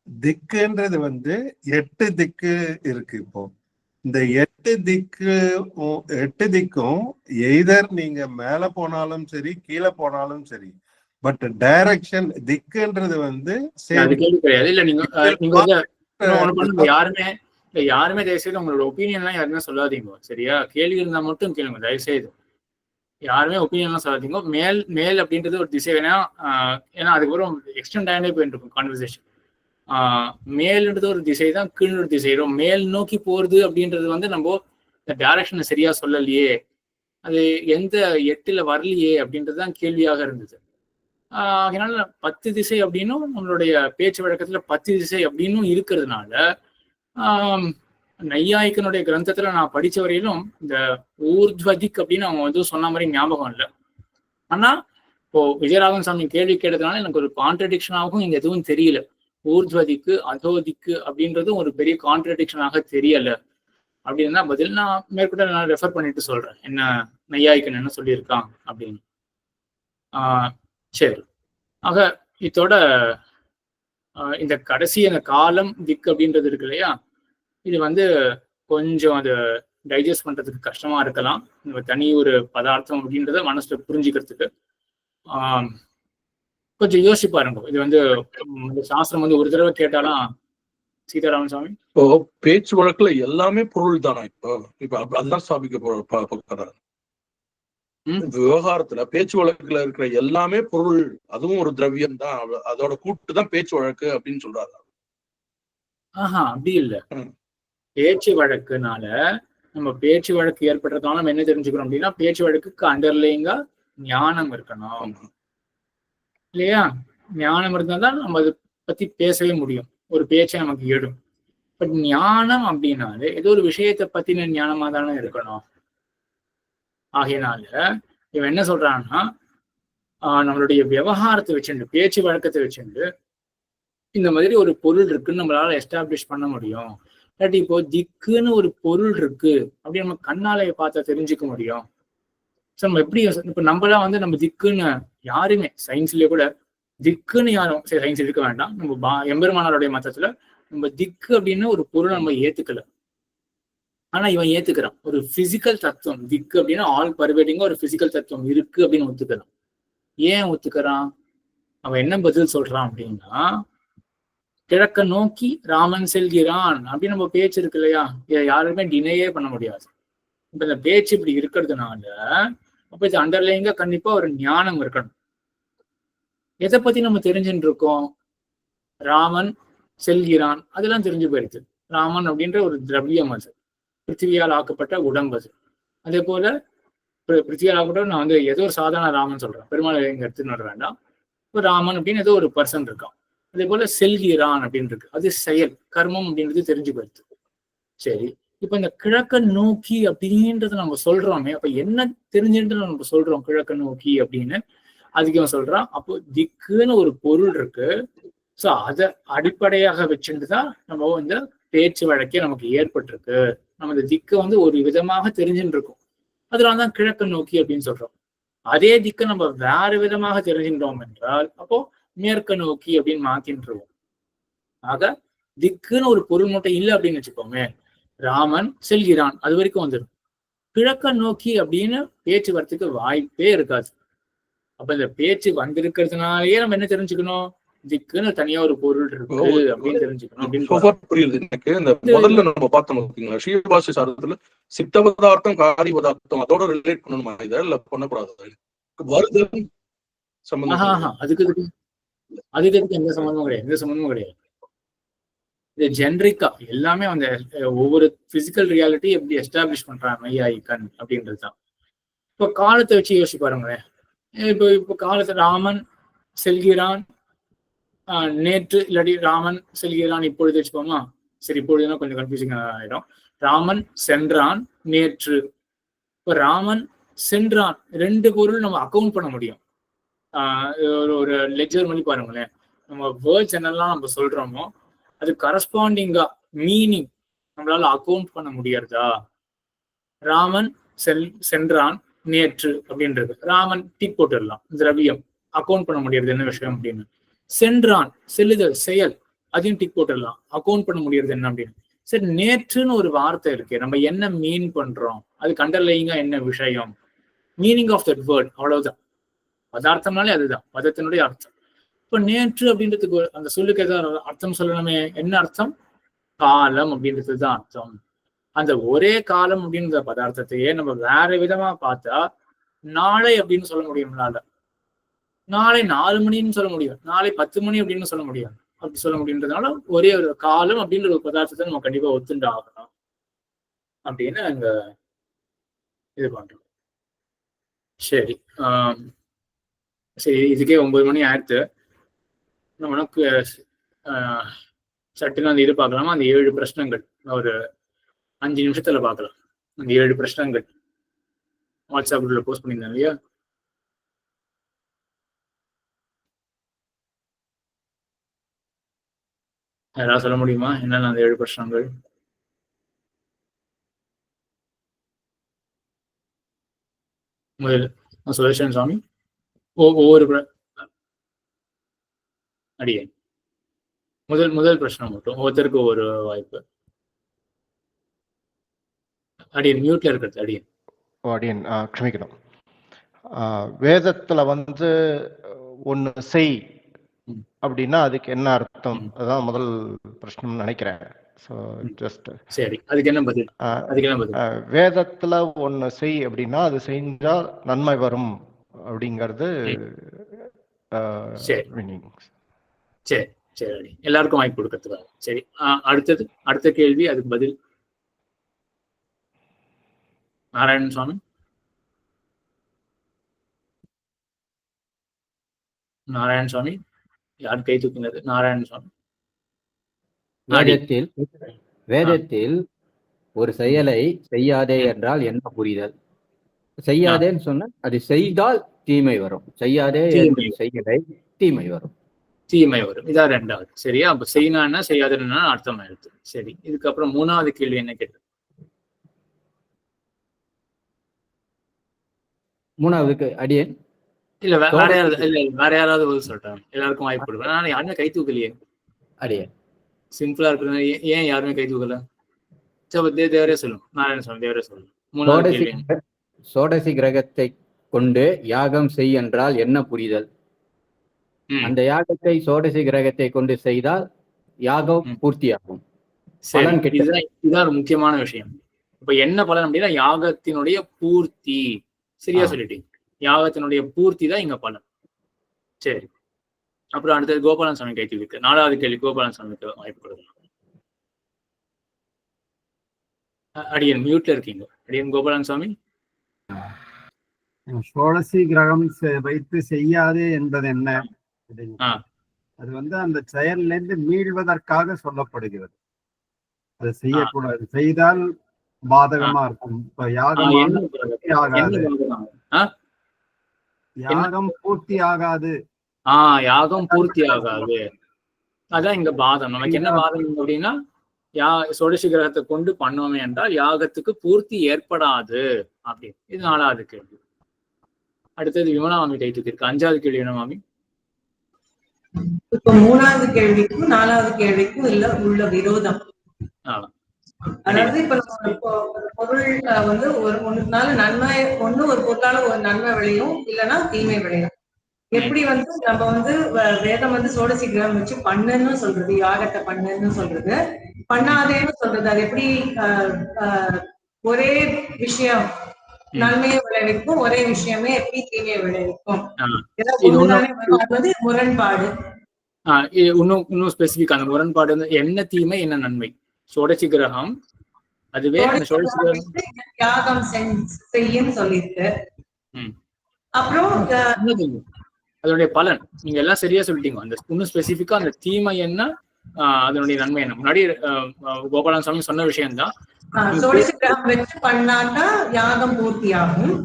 திக்குன்றது வந்து 8 திக்கு இருக்கு. இப்போ இந்த 8 திக்கும் எய்தர் நீங்க மேல போனாலும் சரி கீழே போனாலும் சரி, பட் டைரக்ஷன் திக்குன்றது வந்து கேள்வி கிடையாது. இல்ல நீங்க யாருமே தயவுசெய்து உங்களோட ஒப்பீனியன் எல்லாம் யாருமே சொல்லாதீங்க சரியா. கேள்வி இருந்தா மட்டும் கேளுங்க தயவுசெய்து, யாருமே ஒப்பீனியன் எல்லாம் சொல்லாதீங்க. மேல் அப்படின்றது ஒரு திசை வேணா, ஏன்னா அதுக்கப்புறம் எக்ஸ்டெண்ட் ஆகிட்டே போயிட்டு இருக்கும் கான்வர்சேஷன். மேல்ன்றது ஒரு திசை தான், கீழ் ஒரு திசை. மேல் நோக்கி போறது அப்படின்றது வந்து நம்ம இந்த டைரக்ஷனை சரியா சொல்லலையே, அது எந்த 8ல வரலையே அப்படின்றதுதான் கேள்வியாக இருந்தது. அதனால 10 திசை அப்படின்னும் நம்மளுடைய பேச்சு வழக்கத்துல 10 திசை அப்படின்னும் இருக்கிறதுனால, நையாயிக்கனுடைய கிரந்தத்துல நான் படிச்ச வரையிலும் இந்த ஊர்த்வதிக் அப்படின்னு அவங்க வந்து சொன்ன மாதிரி ஞாபகம் இல்லை. ஆனா இப்போ விஜயராகவன் சாமி கேள்வி கேட்டதுனால எனக்கு ஒரு கான்ட்ரடிக்ஷனாகவும் இங்க எதுவும் தெரியல. ஊர்த்வதிக்கு அதோதிக்கு அப்படின்றதும் ஒரு பெரிய கான்ட்ரடிக்ஷனாக தெரியல அப்படின்னா பதில் நான் மேற்கொண்டு நான் ரெஃபர் பண்ணிட்டு சொல்றேன், என்ன நையாயிக்கன் என்ன சொல்லியிருக்கான் அப்படின்னு. சரி, ஆக இதோட இந்த கடைசி அந்த காலம் திக் அப்படின்றது இருக்கு இல்லையா, இது வந்து கொஞ்சம் அது டைஜஸ்ட் பண்றதுக்கு கஷ்டமா இருக்கலாம். நம்ம தனி ஒரு பதார்த்தம் அப்படின்றத மனசுல புரிஞ்சுக்கிறதுக்கு கொஞ்சம் யோசிச்சு பாருங்க. இது வந்து இந்த சாஸ்திரம் வந்து ஒரு தடவை கேட்டாலும் சீதாராமன் சாமி இப்போ பேச்சு வழக்குல எல்லாமே பொருள் தானா? இப்ப அதுதான் ஸ்தாபிக்க விவகாரத்துல பேச்சு வழக்குல இருக்கிற எல்லாமே பொருள், அதுவும் ஒரு திரவியம் தான், அதோட கூட்டு தான் பேச்சு வழக்கு அப்படின்னு சொல்றாரு. அப்படி இல்ல. பேச்சு வழக்குனால நம்ம பேச்சு வழக்கு ஏற்படுறதுனால நம்ம என்ன தெரிஞ்சுக்கிறோம் அப்படின்னா, பேச்சு வழக்குக்கு அண்டர்லைங்கா ஞானம் இருக்கணும் இல்லையா? ஞானம் இருந்தால்தான் நம்ம அதை பத்தி பேசவே முடியும், ஒரு பேச்சை நமக்கு எழும். பட் ஞானம் அப்படின்னாலே ஏதோ ஒரு விஷயத்தை பத்தின ஞானமா தானே இருக்கணும். ஆகையினால இவன் என்ன சொல்றான்னா, நம்மளுடைய விவகாரத்தை வச்சுட்டு பேச்சு வழக்கத்தை வச்சுட்டு இந்த மாதிரி ஒரு பொருள் இருக்குன்னு நம்மளால எஸ்டாப்ளிஷ் பண்ண முடியும். இல்லாட்டி இப்போ திக்குன்னு ஒரு பொருள் இருக்கு அப்படி நம்ம கண்ணாலையை பார்த்தா தெரிஞ்சுக்க முடியும். ஸோ நம்ம எப்படி இப்ப நம்மளாம் வந்து நம்ம திக்குன்னு யாருமே சயின்ஸ்லயே கூட திக்குன்னு யாரும் சரி சயின்ஸ் இருக்க வேண்டாம், நம்ம எம்பெருமானாருடைய மதத்துல நம்ம திக்கு அப்படின்னு ஒரு பொருளை நம்ம ஏத்துக்கல. ஆனா இவன் ஏத்துக்கிறான், ஒரு பிசிக்கல் தத்துவம் திக்கு அப்படின்னா ஆல் பர்வேடிங்கா ஒரு பிசிக்கல் தத்துவம் இருக்கு அப்படின்னு ஒத்துக்கிறான். ஏன் ஒத்துக்கிறான்? அவன் என்ன பதில் சொல்றான் அப்படின்னா, கிழக்க நோக்கி ராமன் செல்கிறான் அப்படின்னு நம்ம பேச்சு இருக்கு இல்லையா, இதை யாருமே டினையே பண்ண முடியாது. இப்ப இந்த பேச்சு இப்படி இருக்கிறதுனால அப்ப இது அண்டர்லைங்க கண்டிப்பா ஒரு ஞானம் இருக்கணும். எதை பத்தி நம்ம தெரிஞ்சுட்டு இருக்கோம்? ராமன் செல்கிறான், அதெல்லாம் தெரிஞ்சு போயிடுது. ராமன் அப்படின்ற ஒரு திரவியம், அது பிருத்திவியால் ஆக்கப்பட்ட உடம்பு. அது அதே போல பிருத்திவியால் ஆக்கப்பட்ட நான் வந்து ஏதோ ஒரு சாதாரண ராமன் சொல்றேன், பெருமாள் இங்க எடுத்துன்னு வர வேண்டாம். இப்போ ராமன் அப்படின்னு ஏதோ ஒரு பர்சன் இருக்கான். அதே போல செல்கிறான் அப்படின்னு இருக்கு, அது செயல் கர்மம் அப்படின்றது தெரிஞ்சு போயிடுது. சரி, இப்ப இந்த கிழக்க நோக்கி அப்படின்றத நம்ம சொல்றோமே, அப்ப என்ன தெரிஞ்சுட்டு நம்ம சொல்றோம் கிழக்க நோக்கி அப்படின்னு? அதுக்கு அவன் சொல்றான், அப்போ திக்குன்னு ஒரு பொருள் இருக்கு. ஸோ அதை அடிப்படையாக வச்சுட்டுதான் நம்ம இந்த பேச்சு வழக்கே நமக்கு ஏற்பட்டிருக்கு. நம்ம இந்த திக்கை வந்து ஒரு விதமாக தெரிஞ்சுட்டு இருக்கோம், அதனாலதான் கிழக்க நோக்கி அப்படின்னு சொல்றோம். அதே திக்கை நம்ம வேற விதமாக தெரிஞ்சுட்டோம் என்றால் அப்போ மேற்க நோக்கி அப்படின்னு மாத்தின்றுவோம். ஆக திக்குன்னு ஒரு பொருள் மட்டும் இல்லை அப்படின்னு வச்சுக்கோமே, ராமன் செல்கிறான் அது வரைக்கும் வந்துடும். கிழக்க நோக்கி அப்படின்னு பேச்சு வரத்துக்கு வாய்ப்பே இருக்காது. அப்ப இந்த பேச்சு வந்திருக்கிறதுனாலயே நம்ம என்ன தெரிஞ்சுக்கணும்? திக்குன்னு தனியா ஒரு பொருள் இருக்கு அப்படின்னு தெரிஞ்சுக்கணும் அப்படின்னு புரியுது எனக்கு. இந்த முதல்ல நம்ம பார்த்தோம் பார்த்தீங்களா, ஸ்ரீபாஷி சாரத்துல சித்த பதார்த்தம் காரி பதார்த்தம் அதோட ரிலேட் பண்ணணுமா? இதை இல்ல பண்ணக்கூடாது. வருதல் சம்பந்தம் அதுக்கு எந்த சம்பந்தமும் கிடையாது, எந்த சம்பந்தமும் கிடையாது. இது ஜென்ரிக்கா எல்லாமே அந்த ஒவ்வொரு பிசிக்கல் ரியாலிட்டி எப்படி எஸ்டாப்ளிஷ் பண்றாங்க மையாயிக்கன் அப்படின்றது தான். இப்போ காலத்தை வச்சு யோசிச்சு பாருங்களேன். இப்போ காலத்தை ராமன் செல்கிறான் நேற்று, இல்லாட்டி ராமன் செல்கிறான் இப்பொழுது வச்சுக்கோமா. சரி, இப்பொழுதுனா கொஞ்சம் கன்ஃபியூசிங் ஆயிடும். ராமன் சென்றான் நேற்று. இப்போ ராமன் சென்றான் ரெண்டு பொருள் நம்ம அக்கௌண்ட் பண்ண முடியும். ஒரு லெட்ஜர் மாதிரி பாருங்களேன், நம்ம வேர்ட்ஸ் என்னெல்லாம் நம்ம சொல்றோமோ அது கரஸ்பாண்டிங்கா மீனிங் நம்மளால அக்கௌண்ட் பண்ண முடியறதா? ராமன் சென்றான் நேற்று அப்படின்றது ராமன் டிக் போட்டுடலாம், திரவியம் அக்கௌண்ட் பண்ண முடியறது என்ன விஷயம் அப்படின்னு. சென்றான் செல்லுதல் செயல், அதையும் டிக் போட்டுடலாம், அக்கௌண்ட் பண்ண முடியறது என்ன அப்படின்னு. சரி, நேற்றுன்னு ஒரு வார்த்தை இருக்கு, நம்ம என்ன மீன் பண்றோம், அதுக்கு அண்டர்லைங்கா என்ன விஷயம், மீனிங் ஆஃப் தட் வேர்ட், அவ்வளவுதான். பதார்த்தம்னாலே அதுதான் பதத்தினுடைய அர்த்தம். இப்ப நேற்று அப்படின்றதுக்கு அந்த சொல்லுக்கு ஏதாவது அர்த்தம் சொல்லணுமே. என்ன அர்த்தம்? காலம் அப்படின்றது தான் அர்த்தம். அந்த ஒரே காலம் அப்படின்ற பதார்த்தத்தையே நம்ம வேற விதமா பார்த்தா நாளை அப்படின்னு சொல்ல முடியும்னால, நாளை 4 மணின்னு சொல்ல முடியும், நாளை 10 மணி அப்படின்னு சொல்ல முடியும். அப்படி சொல்ல முடியுன்றதுனால ஒரே ஒரு காலம் அப்படின்ற ஒரு பதார்த்தத்தை நம்ம கண்டிப்பா ஒத்துண்டு ஆகணும் அப்படின்னு அங்க இது பண்றோம். சரி, சரி, இதுக்கே 9 மணி ஆயிடுத்து. நமக்கு சட்டுன்னு அந்த இது பார்க்கலாமா? அந்த 7 பிரச்சனைகள் ஒரு 5 நிமிஷத்துல பார்க்கலாம். அந்த 7 பிரச்சனைகள் வாட்ஸ்அப் குரூப்ல போஸ்ட் பண்ணியிருந்தேன் இல்லையா? யாராவது சொல்ல முடியுமா என்னென்ன அந்த 7 பிரச்சனைகள்? முதல் சுதர்ஷன் சுவாமி ஒவ்வொரு அடியே முதல் பிரச்சனை மட்டும் ஒவ்வொருத்தருக்கு ஒரு வாய்ப்பு. அடியன் மியூட்ல இருக்கிறது அடியன். அடியன் க்ஷமிக்கணும். வேதத்துல வந்து ஒண்ணு செய் அப்படின்னா அதுக்கு என்ன அர்த்தம்? அதான் முதல் பிரச்சனை நினைக்கிறேன். சரி, அதுக்கு என்ன பதில்? வேதத்துல ஒண்ணு செய் அப்படின்னா அது செஞ்சா நன்மை வரும் அப்படிங்கிறது சரி சரி, எல்லாருக்கும் வாய்ப்பு கொடுக்கறதுக்காக. சரி, அடுத்த கேள்வி, அதுக்கு பதில் நாராயணன் சுவாமி. நாராயண சுவாமி, யார் கை தூக்கினது? நாராயண சுவாமி. வேதத்தில் ஒரு செயலை செய்யாதே என்றால் என்ன புரிதல்? செய்யாதேன்னு சொன்னா அது செய்தால் தீமை வரும், செய்யாதே செயலை தீமை வரும். இதான் ரெண்டாவது. சரியா? அப்ப செய்யணும்னா செய்யாதுன்னா அர்த்தம் ஆயிடுது. சரி, இதுக்கப்புறம் மூணாவது கேள்வி என்ன கேட்டு? மூணாவதுக்கு அடியேன் இல்ல வேற யாராவது பதில் சொல்லிட்டாங்க. எல்லாருக்கும் வாய்ப்பு கொடுப்பேன். ஆனா யாருமே கை தூக்கலையே. அடியேன் சிம்பிளா இருக்கிறது. ஏன் யாருமே கை தூக்கல? தேவரே சொல்லும். நாராயண சுவாமி தேவரே சொல்லும். மூணாவது கேள்வி. சோடசி கிரகத்தை கொண்டு யாகம் செய் என்றால் என்ன புரிதல்? அந்த யாகத்தை சோடசி கிரகத்தை கொண்டு செய்தால் யாகம் பூர்த்தியாகும். இதுதான் ஒரு முக்கியமான விஷயம். இப்ப என்ன பலன் அப்படின்னா யாகத்தினுடைய பூர்த்தி. சரியா சொல்லிட்டீங்க. யாகத்தினுடைய பூர்த்தி தான் இங்க பலன். சரி, அப்புறம் அடுத்தது கோபாலன் சுவாமி கைத்து இருக்கு. நாலாவது கேள்வி கோபாலன் சுவாமிக்கு வாய்ப்பு கொடுக்கலாம். அடியன் மியூட்ல இருக்கீங்க. அடியன் கோபாலன் சுவாமி. சோடசி கிரகம் வைத்து செய்யாதே என்பது என்ன? அது வந்து அந்த செயல்ல இருந்து மீள்வதற்காக சொல்லப்படுகிறது. அது செய்யக்கூடாது, செய்தால் பாதகமா இருக்கும். இப்ப யாகம் பூர்த்தி ஆகாது. யாகம் பூர்த்தி ஆகாது, அதான் இங்க பாதம். நமக்கு என்ன பாதம் அப்படின்னா சோடசி கிரகத்தை கொண்டு பண்ணோமே என்றால் யாகத்துக்கு பூர்த்தி ஏற்படாது அப்படின்னு. இது நாலாவது கேள்வி. அடுத்தது விமலா மாமி கைத்துக்கு இருக்கு. அஞ்சாவது கேள்வி என்ன மாமி? இப்ப மூணாவது கேள்விக்கும் நாலாவது கேள்விக்கும் உள்ள விரோதம். அதாவது இப்ப பொருள் வந்து ஒண்ணுனால நன்மை, ஒரு பொருளால ஒரு நன்மை விளையும், இல்லைன்னா தீமை விளையும். எப்படி வந்து நம்ம வந்து வேதம் வந்து சோடசி கிரகம் வச்சு பண்ணுன்னு சொல்றது, யாகத்தை பண்ணுன்னு சொல்றது, பண்ணாதேன்னு சொல்றது. அது எப்படி ஒரே விஷயம் நன்மையை விளைவிக்கும், ஒரே விஷயமே எப்படி தீமையை விளைவிக்கும்? அது வந்து முரண்பாடு. இன்னும் ஸ்பெசிபிக் அந்த முரண்பாடு வந்து என்ன தீமை என்ன நன்மை? சோடசி கிரகம் அதுவே யாகம் செய்யும் சொல்லிருக்கு. அப்புறம் அதனுடைய பலன் நீங்க எல்லாம் சரியா சொல்லிட்டீங்க. அந்த இன்னும் ஸ்பெசிபிக்கா அந்த தீமை என்ன, அதனுடைய நன்மை என்ன? முன்னாடி கோபாலன் சுவாமி சொன்ன விஷயம் தான். சோடசி கிரகம் வச்சு பண்ணாக்கா யாகம் பூர்த்தி ஆகும்.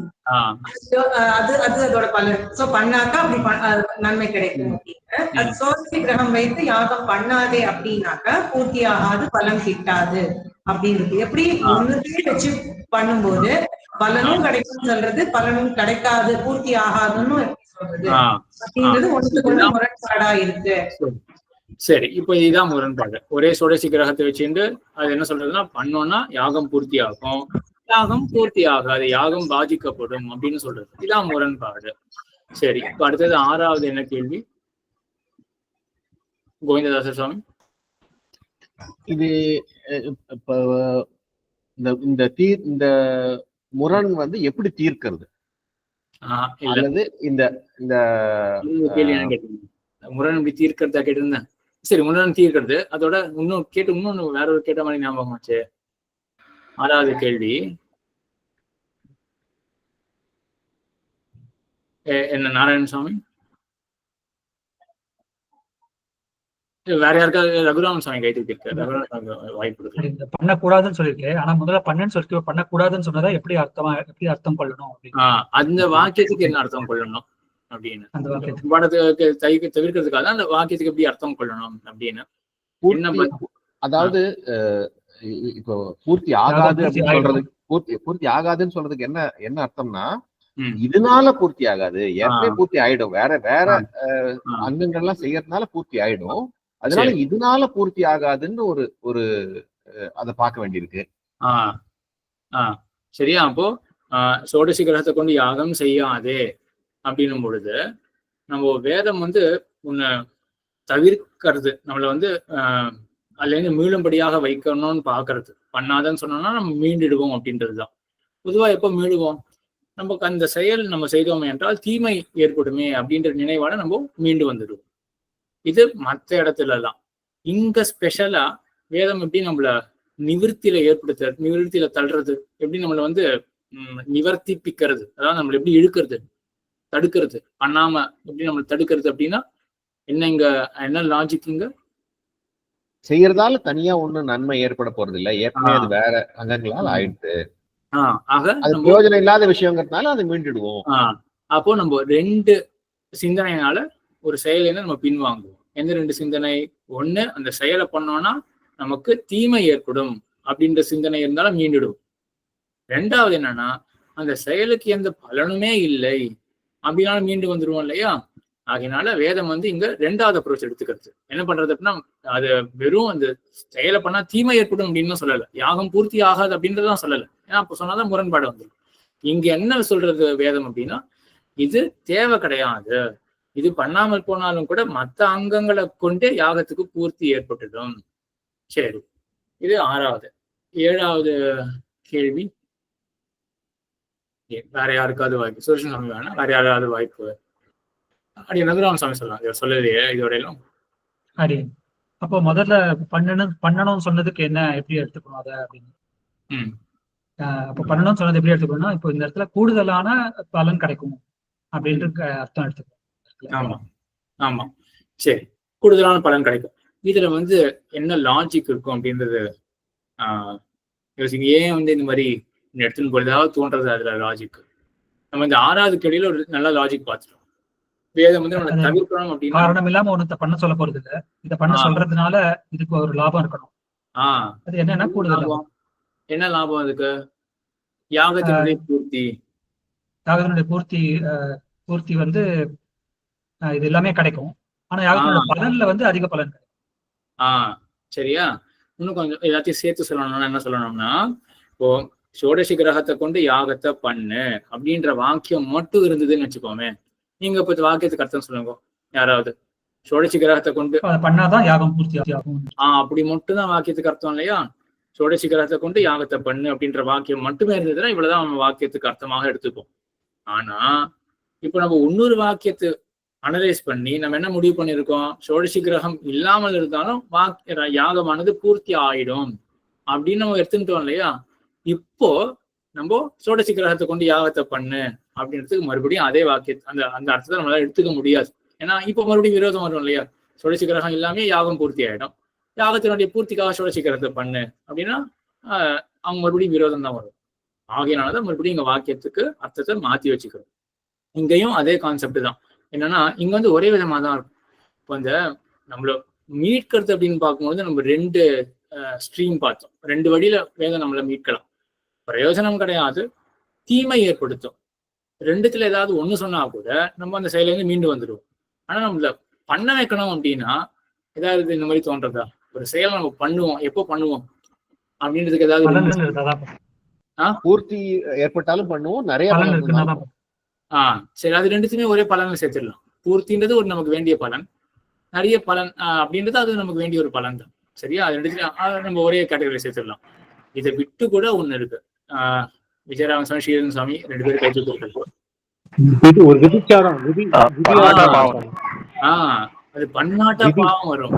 அது அதோட பலன். சோ பண்ணாக்கா அப்படி நன்மை கிடைக்கும் அப்படின்னு. அது சோடசி கிரகம் வைத்து யாகம் பண்ணாதே அப்படின்னாக்கா பூர்த்தி ஆகாது, பலன் கிட்டாது அப்படின்னு. எப்படி ஒண்ணுத்தையும் வச்சு பண்ணும்போது பலனும் கிடைக்கும் சொல்றது, பலனும் கிடைக்காது, பூர்த்தி ஆகாதுன்னு சொல்றது அப்படின்றது ஒன்றுக்கு ஒண்ணு முரண்பாடா இருக்கு. சரி, இப்ப இதுதான் முரண்பாடு. ஒரே சோடசி கிரகத்தை வச்சுட்டு அது என்ன சொல்றதுன்னா பண்ணோம்னா யாகம் பூர்த்தி ஆகும், யாகம் பூர்த்தி ஆகாது, யாகம் பாதிக்கப்படும் அப்படின்னு சொல்றது. இதான் முரண்பாடு. சரி, இப்ப அடுத்தது ஆறாவது என்ன கேள்வி? கோவிந்ததாசர் சுவாமி. இது இப்ப இந்த முரண் வந்து எப்படி தீர்க்கிறது? அல்லது இந்த முரண் எப்படி தீர்க்கிறதா கேட்டிருந்தேன். சரி, முரண் தீர்க்கிறது. அதோட இன்னொன்னு வேற ஒரு கேட்ட மாதிரி ஞாபகம் ஆச்சு. ஆறாவது கேள்வி என்ன நாராயண சுவாமி? வேற யாருக்காவது? ரகுராமன் சுவாமி கை தூக்கிருக்காரு. ரகுராமன் சுவாமி வாய்ப்பு இருக்கு. பண்ணக்கூடாதுன்னு சொல்லியிருக்கேன். ஆனா முதல்ல பண்ணேன்னு சொல்லிட்டு பண்ணக்கூடாதுன்னு சொன்னதா எப்படி அர்த்தம் கொள்ளணும்? அந்த வாக்கியத்துக்கு என்ன அர்த்தம் கொள்ளணும் அப்படின்னு தவிர்க்கிறதுக்காக அந்த வாக்கியத்துக்கு எப்படி அர்த்தம் கொள்ளணும் அப்படின்னு. அதாவது இப்போ பூர்த்தி ஆகாது அப்படின்னு சொல்றதுக்கு, பூர்த்தி ஆகாதுன்னு சொல்றதுக்கு என்ன அர்த்தம்னா, இதனால பூர்த்தி ஆகாது, ஏற்கனவே பூர்த்தி ஆயிடும், வேற அங்கங்கள்லாம் செய்யறதுனால பூர்த்தி ஆயிடும், அதனால இதனால பூர்த்தி ஆகாதுன்னு ஒரு அதை பார்க்க வேண்டியிருக்கு. சரியா? அப்போ சோடசி கிரகத்தை கொண்டு யாகம் செய்யாதே அப்படின்னும் பொழுது நம்ம வேதம் வந்து உன்னை தவிர்க்கிறது, நம்மளை வந்து அதுல இருந்து மீளும்படியாக வைக்கணும்னு பாக்குறது. பண்ணாதன்னு சொன்னோம்னா நம்ம மீண்டிடுவோம் அப்படின்றதுதான். பொதுவா எப்போ மீளுவோம்? நமக்கு அந்த செயல் நம்ம செய்தோம் என்றால் தீமை ஏற்படுமே அப்படின்ற நினைவால நம்ம மீண்டு வந்துடுவோம். இது மற்ற இடத்துல எல்லாம். இங்க ஸ்பெஷலா வேதம் எப்படி நம்மள நிவர்த்தியில ஏற்படுத்துறது, நிவர்த்தியில தள்ளுறது, எப்படி நம்மளை வந்து நிவர்த்திப்பிக்கிறது, அதாவது நம்மளை எப்படி இழுக்கிறது, தடுக்கிறது, பண்ணாம எப்படி நம்மளை தடுக்கிறது அப்படின்னா என்ன? இங்க என்ன லாஜிக்? இங்க செய்யறதால தனியா ஒண்ணும் நன்மை ஏற்பட போறது இல்லை, ஏற்கனவே அது வேற அங்கங்களால் ஆயிடுது. அது பிரயோஜனம் இல்லாத விஷயங்கிறதுனால அதை மீண்டுடுவோம். அப்போ நம்ம 2 சிந்தனையினால ஒரு செயலை நம்ம பின்வாங்குவோம். எந்த 2 சிந்தனை? ஒண்ணு, அந்த செயலை பண்ணோம்னா நமக்கு தீமை ஏற்படும் அப்படின்ற சிந்தனை இருந்தாலும் மீண்டுடும். 2வது என்னன்னா, அந்த செயலுக்கு எந்த பலனுமே இல்லை அப்படின்னாலும் மீண்டு வந்துருவோம் இல்லையா? ஆகையினால வேதம் வந்து இங்க 2வது அப்ரோச் எடுத்துக்கிறது. என்ன பண்றது அப்படின்னா, அது வெறும் அந்த செயலை பண்ணா தீமை ஏற்படும் அப்படின்னு சொல்லல, யாகம் பூர்த்தி ஆகாது அப்படின்றதான் சொல்லல. ஏன்னா அப்ப சொன்னாதான் முரண்பாடு வந்துடும். இங்க என்ன சொல்றது வேதம் அப்படின்னா, இது தேவை கிடையாது, இது பண்ணாமல் போனாலும் கூட மற்ற அங்கங்களை கொண்டே யாகத்துக்கு பூர்த்தி ஏற்பட்டுடும். சரி, இது 6வது. 7வது கேள்வி வேற யாருக்காவது வாய்ப்பு? சுரேஷன் சாமி வேணாம், வேற யாராவது வாய்ப்பு? அடி நகுராம சாமி சொல்லலாம், சொல்லலையே இதோடையிலும். அடி அப்போ முதல்ல பண்ணணும்னு சொன்னதுக்கு என்ன, எப்படி எடுத்துக்கணும் அதை அப்படின்னு? அப்போ பண்ணணும்னு சொன்னது எப்படி எடுத்துக்கணும்னா, இப்போ இந்த இடத்துல கூடுதலான பலன் கிடைக்கும் அப்படின்ற அர்த்தம் எடுத்துக்கணும். ஆமா ஆமா, சரி, கூடுதலான பலன் கிடைக்கும். இதுல வந்து என்ன லாஜிக் இருக்கும் அப்படின்றது யோசிங்க. ஏன் வந்து இந்த மாதிரி எடுத்துன்னு போறதாவது தோன்றது அதுல லாஜிக்? நம்ம இந்த 6வது கேள்வியில ஒரு நல்ல லாஜிக் பார்த்துட்டோம். வேதம் வந்து நம்ம தவிர்க்கணும் அப்படின்னு காரணம் இல்லாம ஒண்ணு பண்ண சொல்ல போறது இல்ல, இதை பண்ண சொல்றதுனால இதுக்கு ஒரு லாபம் இருக்கணும். அது என்னன்னா கூடுதல் லாபம். என்ன லாபம் அதுக்கு? யாகத்தினுடைய பூர்த்தி. யாகத்தினுடைய பூர்த்தி வந்து இது எல்லாமே கிடைக்கும். ஆனா யாகத்தினுடைய பலன்ல வந்து அதிக பலன் கிடைக்கும். சரியா? இன்னும் கொஞ்சம் எல்லாத்தையும் சேர்த்து சொல்லணும்னா என்ன சொல்லணும்னா, இப்போ சோடசி கிரகத்தை கொண்டு யாகத்தை பண்ணு அப்படின்ற வாக்கியம் மட்டும் இருந்ததுன்னு வச்சுக்கோமே. நீங்க இப்ப வாக்கியத்துக்கு அர்த்தம் சொல்லுங்க யாராவது. சோடசி கிரகத்தை கொண்டு பண்ணாதான் யாகம் பூர்த்தி ஆகும், அப்படி மட்டும் தான் வாக்கியத்துக்கு அர்த்தம் இல்லையா? சோடசி கிரகத்தை கொண்டு யாகத்தை பண்ணு அப்படின்ற வாக்கியம் மட்டுமே இருந்ததுன்னா இவ்வளவுதான் நம்ம வாக்கியத்துக்கு அர்த்தமாக எடுத்துப்போம். ஆனா இப்ப நம்ம இன்னொரு வாக்கியத்தை அனலைஸ் பண்ணி நம்ம என்ன முடிவு பண்ணிருக்கோம்? சோடசி கிரகம் இல்லாமல் இருந்தாலும் யாகமானது பூர்த்தி ஆயிடும் அப்படின்னு நம்ம எடுத்துட்டோம் இல்லையா? இப்போ நம்ம சோடசி கிரகத்தை கொண்டு யாகத்தை பண்ணு அப்படின்றதுக்கு மறுபடியும் அதே வாக்கியத்தை அந்த அர்த்தத்தை நம்மளால எடுத்துக்க முடியாது. ஏன்னா இப்போ மறுபடியும் விரோதம் வரும் இல்லையா? சோடசி கிரகம் இல்லாமே யாகம் பூர்த்தி ஆயிடும், யாகத்தினுடைய பூர்த்திக்காக சோடசி கிரகத்தை பண்ணு அப்படின்னா அவங்க மறுபடியும் விரோதம் தான் வரும். ஆகையினாலதான் மறுபடியும் இங்க வாக்கியத்துக்கு அர்த்தத்தை மாத்தி வச்சுக்கிறோம். இங்கேயும் அதே கான்செப்ட் தான். என்னன்னா இங்க வந்து ஒரே விதமா தான் இருக்கும். இப்போ இந்த நம்மள மீட்கிறது அப்படின்னு பார்க்கும்போது நம்ம 2 ஸ்ட்ரீம் பார்த்தோம். 2 வழியில வேதம் நம்மளை மீட்கலாம். பிரயோஜனம் கிடையாது, தீமை ஏற்படுத்தும். 2த்துல ஏதாவது ஒண்ணு சொன்னா கூட நம்ம அந்த செயலேருந்து மீண்டு வந்துடுவோம். ஆனா நம்மள பண்ண வைக்கணும் அப்படின்னா ஏதாவது இந்த மாதிரி தோன்றதா? ஒரு செயலை நம்ம பண்ணுவோம், எப்போ பண்ணுவோம் அப்படின்றதுக்கு ஏதாவது பூர்த்தி ஏற்பட்டாலும் பண்ணுவோம், நிறைய சரி, அது 2த்துமே ஒரே பலனை சேர்த்துடலாம். பூர்த்தின்றது ஒரு நமக்கு வேண்டிய பலன், நிறைய பலன் அப்படின்றது அது நமக்கு வேண்டிய ஒரு பலன் தான். சரியா? அது 2த்தையும் நம்ம ஒரே கேட்டகரியில சேர்த்துடலாம். இதை விட்டு கூட ஒண்ணு இருக்கு. விஜயராம சாமி, ஸ்ரீரன் சாமி 2 பேரும் கைது கொடுத்துருக்கோம். ஒரு விதிச்சாரம், அது பண்ணாட்டா பாவம் வரும்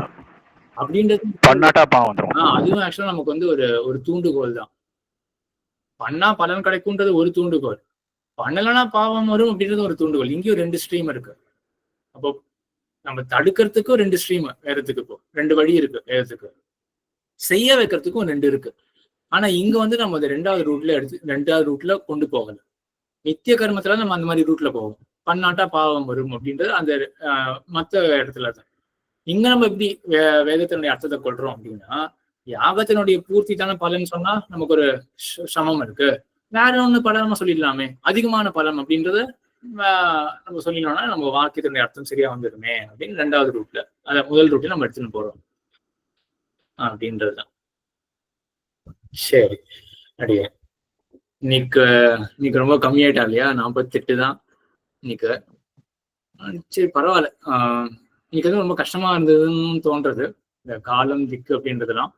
அப்படின்றது. பண்ணாட்டா பாவம் வந்துரும். அதுவும் ஆக்சுவலா நமக்கு வந்து ஒரு தூண்டுகோல் தான். பண்ணா பலன் கிடைக்கும்ன்றது ஒரு தூண்டுகோல், பண்ணலன்னா பாவம் வரும் அப்படின்றது ஒரு தூண்டுகோல். இங்கேயும் 2 ஸ்ட்ரீம் இருக்கு. அப்போ நம்ம தடுக்கிறதுக்கும் 2 ஸ்ட்ரீம் வேதத்துக்கு, இப்போ 2 வழி இருக்கு வேதத்துக்கு. செய்ய வைக்கிறதுக்கும் 2 இருக்கு. ஆனா இங்க வந்து நம்ம அந்த 2வது ரூட்ல கொண்டு போகல. நித்திய கர்மத்துல நம்ம அந்த மாதிரி ரூட்ல போவோம். பண்ணாட்டா பாவம் வரும் அப்படின்றது அந்த மற்ற இடத்துல தான். இங்க நம்ம எப்படி வேதத்தினுடைய அர்த்தத்தை கொள்றோம் அப்படின்னா, யாகத்தினுடைய பூர்த்தி தானே பலன் சொன்னா நமக்கு ஒரு சமம் இருக்கு, வேற ஒண்ணு பலமா சொல்லிடலாமே, அதிகமான பலம் அப்படின்றத நம்ம சொல்லிடலாம்னா நம்ம வாக்கியத்தினுடைய அர்த்தம் சரியா வந்துடுமே அப்படின்னு 2வது ரூட்ல, அத முதல் ரூட்ல நம்ம எடுத்துன்னு போறோம் அப்படின்றதுதான். சரி, அப்படியே இன்னைக்கு ரொம்ப கம்மியாயிட்டா இல்லையா, 48 தான் இன்னைக்கு. சரி பரவாயில்ல. இன்னைக்கு வந்து ரொம்ப கஷ்டமா இருந்ததுன்னு தோன்றது, இந்த காலம் திக்கு அப்படின்றதுலாம்.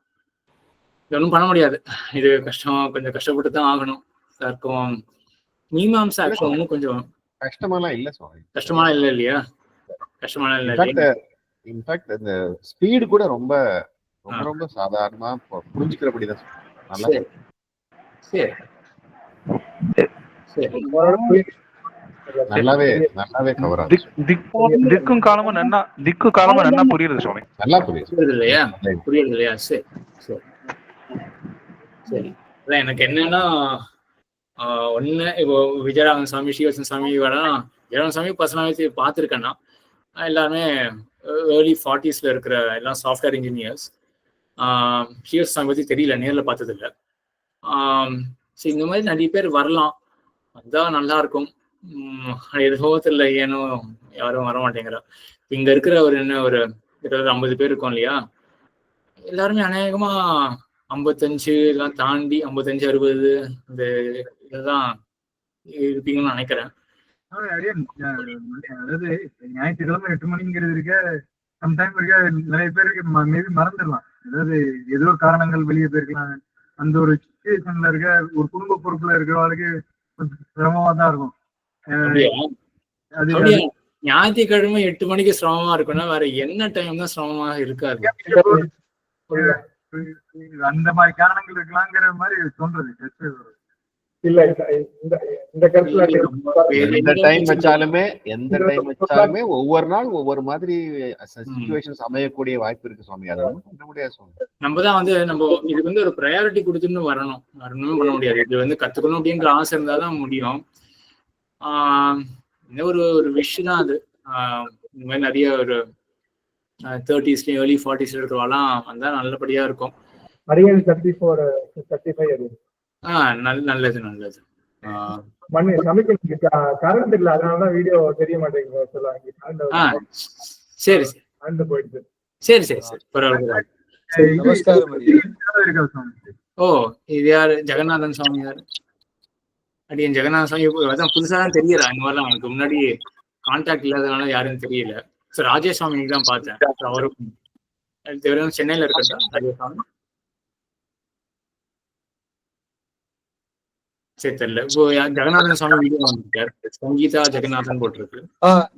ஒன்றும் பண்ண முடியாது, இது கஷ்டம், கொஞ்சம் கஷ்டப்பட்டு தான் ஆகணும். சார்க்கும் மீமாம்சா ஆக்சுவலா இன்னும் கொஞ்சம் கஷ்டமாலாம் இல்ல சுவாமி, கஷ்டமான இல்லை இல்லையா, கஷ்டமான இல்லை. இன்ஃபேக்ட் இந்த ஸ்பீடு கூட ரொம்ப ரொம்ப ரொம்ப சாதாரணமா புரிஞ்சுக்கிறபடிதான் நல்லா. சரி சரி நல்லாவே கவர் ஆகுது. திக்கும் காலமும் நன்னா புரியுது சுவாமி, நல்லா புரியுது இல்லையா, புரியுது இல்லையா. சரி சரி சரி. அதான் எனக்கு என்னன்னா, ஒண்ணு இப்போ விஜயராகவன் சாமி, ஸ்ரீவத்சன் சாமி வேணாம், விஜயராகவன் சாமி பர்சனாலிட்டி பார்த்துருக்கேன்னா எல்லாருமே ஏர்லி 40s இருக்கிற எல்லாம் சாஃப்ட்வேர் இன்ஜினியர்ஸ். ஸ்ரீவத்சன் சாமி பற்றி தெரியல, நேரில் பார்த்ததில்ல. சரி, இந்த மாதிரி நிறைய பேர் வரலாம், அதுதான் நல்லா இருக்கும். எதுவோ தெரியல, ஏனோ யாரும் வர மாட்டேங்கிறா. இங்க இருக்கிற ஒரு 50 பேர் இருக்கோம் இல்லையா, எல்லாருமே அநேகமா 55 எல்லாம் தாண்டி 55, 60 இந்த இதெல்லாம் இருப்பீங்கன்னு நினைக்கிறேன். அதாவது ஞாயிற்றுக்கிழமை 8 மணிங்கிறது இருக்க, சம்டைம் இருக்க நிறைய பேருக்கு மேபி மறந்துடலாம். அதாவது ஏதோ காரணங்கள் வெளியே போயிருக்கலாம். அந்த ஒரு சிச்சுவேஷன்ல இருக்க ஒரு குடும்ப பொறுப்புல இருக்கிறவங்களுக்கு சிரமமா தான் இருக்கும். ஞாயிற்றுக்கிழமை 8 மணிக்கு சிரமமா இருக்குன்னா வேற என்ன டைம் தான் சிரமமா இருக்காது. அந்த மாதிரி காரணங்கள் இருக்கலாங்கிற மாதிரி தோன்றது. இல்ல இந்த கருத்துல எந்த டைம் வச்சாலுமே ஒவ்வொரு நாள் ஒவ்வொரு மாதிரி சிச்சுவேஷன்ஸ் அமையக்கூடிய வாய்ப்பு இருக்கு சுவாமி. அதை ஒன்றும் பண்ண முடியாது சுவாமி. நம்ம தான் வந்து இதுக்கு வந்து ஒரு ப்ரையாரிட்டி கொடுத்துன்னு வரணும் பண்ண முடியாது. இது வந்து கத்துக்கணும் அப்படின்ற ஆசை இருந்தாதான் முடியும். இன்னும் ஒரு விஷயம் தான் அது. இந்த மாதிரி நிறைய ஒரு 30ஸ்லயும் ஏர்லி 40s இருக்கிறவாலாம் வந்தா நல்லபடியா இருக்கும். நல்லது நல்லது. கரண்ட் இல்ல, அதனாலதான் வீடியோ தெரிய மாட்டேங்குது. சரி சரி சரி சரி பரவாயில்ல. ஓ, இது யாரு? ஜெகநாதன் சுவாமி யாரு? அடியன் ஜெகநாதன் சுவாமி அதான் புதுசா தான் தெரியல. இந்த மாதிரிலாம் அவனுக்கு முன்னாடி கான்டாக்ட் இல்லாதனால யாருன்னு தெரியல. ஸோ ராஜேஷ் சுவாமி தான் பார்த்தேன். அவரும் சென்னையில இருக்கா ராஜேஷ் சுவாமி? சரி தெரியல. இப்போ ஜெகநாதன் சுவாமி வீடியோ வந்துருக்காரு, சங்கீதா ஜெகநாதன் போட்டிருக்கு.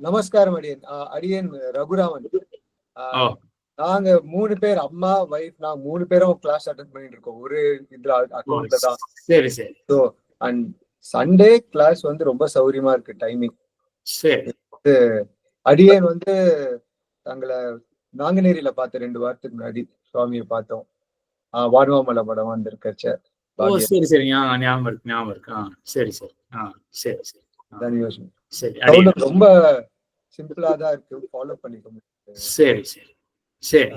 நமஸ்காரம் அடியன். அடியன் ரகுராமன். நாங்க 3 பேர், அம்மா வைஃப், நாங்க 3 பேரும் கிளாஸ் அட்டெண்ட் பண்ணிட்டு இருக்கோம் ஒரு இதுல அக்கௌண்ட்ல தான். சரி சரி. ஸோ அண்ட் சண்டே கிளாஸ் வந்து ரொம்ப சௌரியமா இருக்கு டைமிங். சரி. அடியன் வந்து தங்களை நாங்குநேரியில பார்த்த 2 வாரத்துக்கு முன்னாடி சுவாமியை பார்த்தோம். வாடுவாமலை படம் வந்திருக்கச்ச. சரி சரி, ஞாபகம் இருக்கு. சரி சரி சரி சரி சரி. ரொம்ப சிம்பிளா தான் இருக்கு, ஃபாலோ பண்ணிக்க முடியும். சரி சரி சரி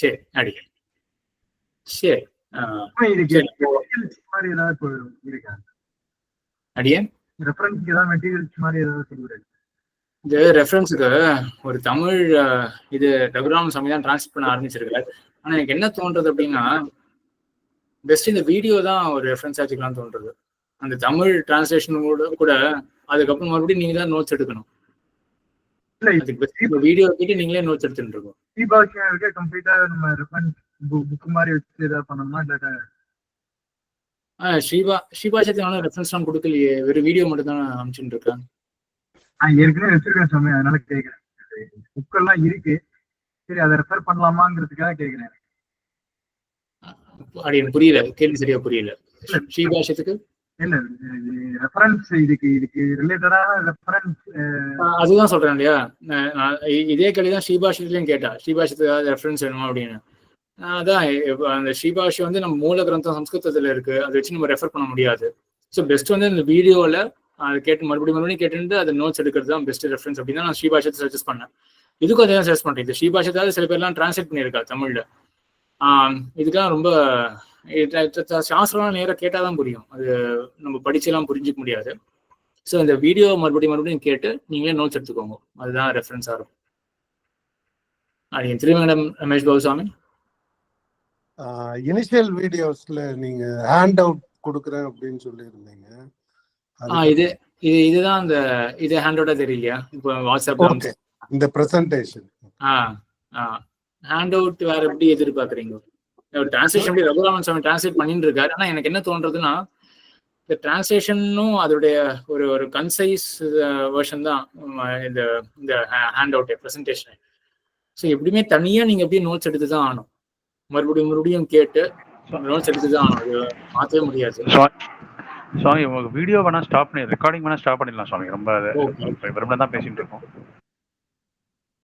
சரி அடிக்க. சரி அடியன் இந்த ரெஃபரன்ஸுக்கு ஒரு தமிழ் இது ரகுராமன் சாமி தான் டிரான்ஸ்லேட் பண்ண ஆரம்பிச்சிருக்காரு. ஆனா எனக்கு என்ன தோன்றது அப்படின்னா, பெஸ்ட் இந்த வீடியோ தான் ஒரு ரெஃபரன்ஸ் ஆச்சுக்கலாம்னு தோன்றது. அந்த தமிழ் டிரான்ஸ்லேஷன் கூட அதுக்கப்புறம் மறுபடியும் நீங்க தான் நோட்ஸ் எடுக்கணும். வீடியோ கேட்டு நீங்களே நோட்ஸ் எடுத்துட்டு இருக்கோம். ஸ்ரீபாஷத்துக்கான ரெஃபரன்ஸ் எல்லாம் கொடுக்கலையே, வெறும் வீடியோ மட்டும் தான் அனுப்பிச்சுட்டு இருக்கேன். ஏற்கனவே வச்சிருக்கேன் சாமி, அதனால கேட்கிறேன். புக்கெல்லாம் இருக்கு, சரி அதை ரெஃபர் பண்ணலாமாங்கிறதுக்காக கேட்கிறேன். அப்படி எனக்கு புரியல, கேள்வி சரியா புரியல. ஸ்ரீபாஷத்துக்கு இல்ல ரெஃபரன்ஸ் இதுக்கு ரிலேட்டடா ரெஃபரன்ஸ் அதுதான் சொல்றேன் இல்லையா. இதே கேள்விதான் ஸ்ரீபாஷத்துலயும் கேட்டா, ஸ்ரீபாஷத்துக்கு ரெஃபரன்ஸ் வேணுமா அப்படின்னு. அதான் அந்த ஸ்ரீபாஷை வந்து நம்ம மூல கிரந்தம் சம்ஸ்கிருதத்துல இருக்கு, அதை வச்சு நம்ம ரெஃபர் பண்ண முடியாது. ஸோ பெஸ்ட் வந்து இந்த வீடியோல அதை கேட்டு மறுபடியும் கேட்டு அதை நோட்ஸ் எடுக்கிறது தான் பெஸ்ட் ரெஃபரன்ஸ் அப்படின்னு நான் ஸ்ரீபாஷத்தை சஜஸ்ட் பண்ணேன். இதுக்கும் அதே தான் சஜஸ்ட் பண்றேன். இந்த ஸ்ரீபாஷத்தாவது சில பேர்லாம் டிரான்ஸ்லேட் பண்ணியிருக்கா தமிழ்ல. இதுக்கெல்லாம் ரொம்ப சாஸ்திரம் நேராக கேட்டாதான் புரியும், அது நம்ம படிச்செல்லாம் புரிஞ்சிக்க முடியாது. ஸோ இந்த வீடியோ மறுபடியும் கேட்டு நீங்களே நோட்ஸ் எடுத்துக்கோங்க, அதுதான் ரெஃபரன்ஸாக இருக்கும். திருமணம் ரமேஷ் பாபு சாமி. இனிஷியல் வீடியோஸ்ல நீங்க ஹேண்ட் அவுட் கொடுக்குறேன் அப்படின்னு சொல்லியிருந்தீங்க. இதுதான் அந்த இது ஹேண்டோட தெரியலையா? இப்போ வாட்ஸ்அப்ல இந்த பிரசன்டேஷன் ஹேண்ட் அவுட் வேற எப்படி எதிர்பார்க்குறீங்க? டிரான்ஸ்லேஷன் எப்படி ரகுராமன் சாமி டிரான்ஸ்லேட் பண்ணிட்டு இருக்காரு. ஆனா எனக்கு என்ன தோன்றதுன்னா, இந்த டிரான்ஸ்லேஷனும் அதோடைய ஒரு கன்சைஸ் வெர்ஷன் தான் இந்த இந்த ஹேண்ட் அவுட் ப்ரெசன்டேஷன். ஸோ எப்படியுமே தனியா நீங்க எப்படியே நோட்ஸ் எடுத்து தான் ஆகணும். மறுபடியும் கேட்டு நோட்ஸ் எடுத்து தான் ஆகணும். அது மாற்றவே முடியாது. சுவாமி உங்களுக்கு வீடியோ வேணா ஸ்டாப் பண்ணி ரெக்கார்டிங் வேணா ஸ்டாப் பண்ணிடலாம் சுவாமி. ரொம்ப விரும்ப தான் பேசிட்டு இருக்கோம்.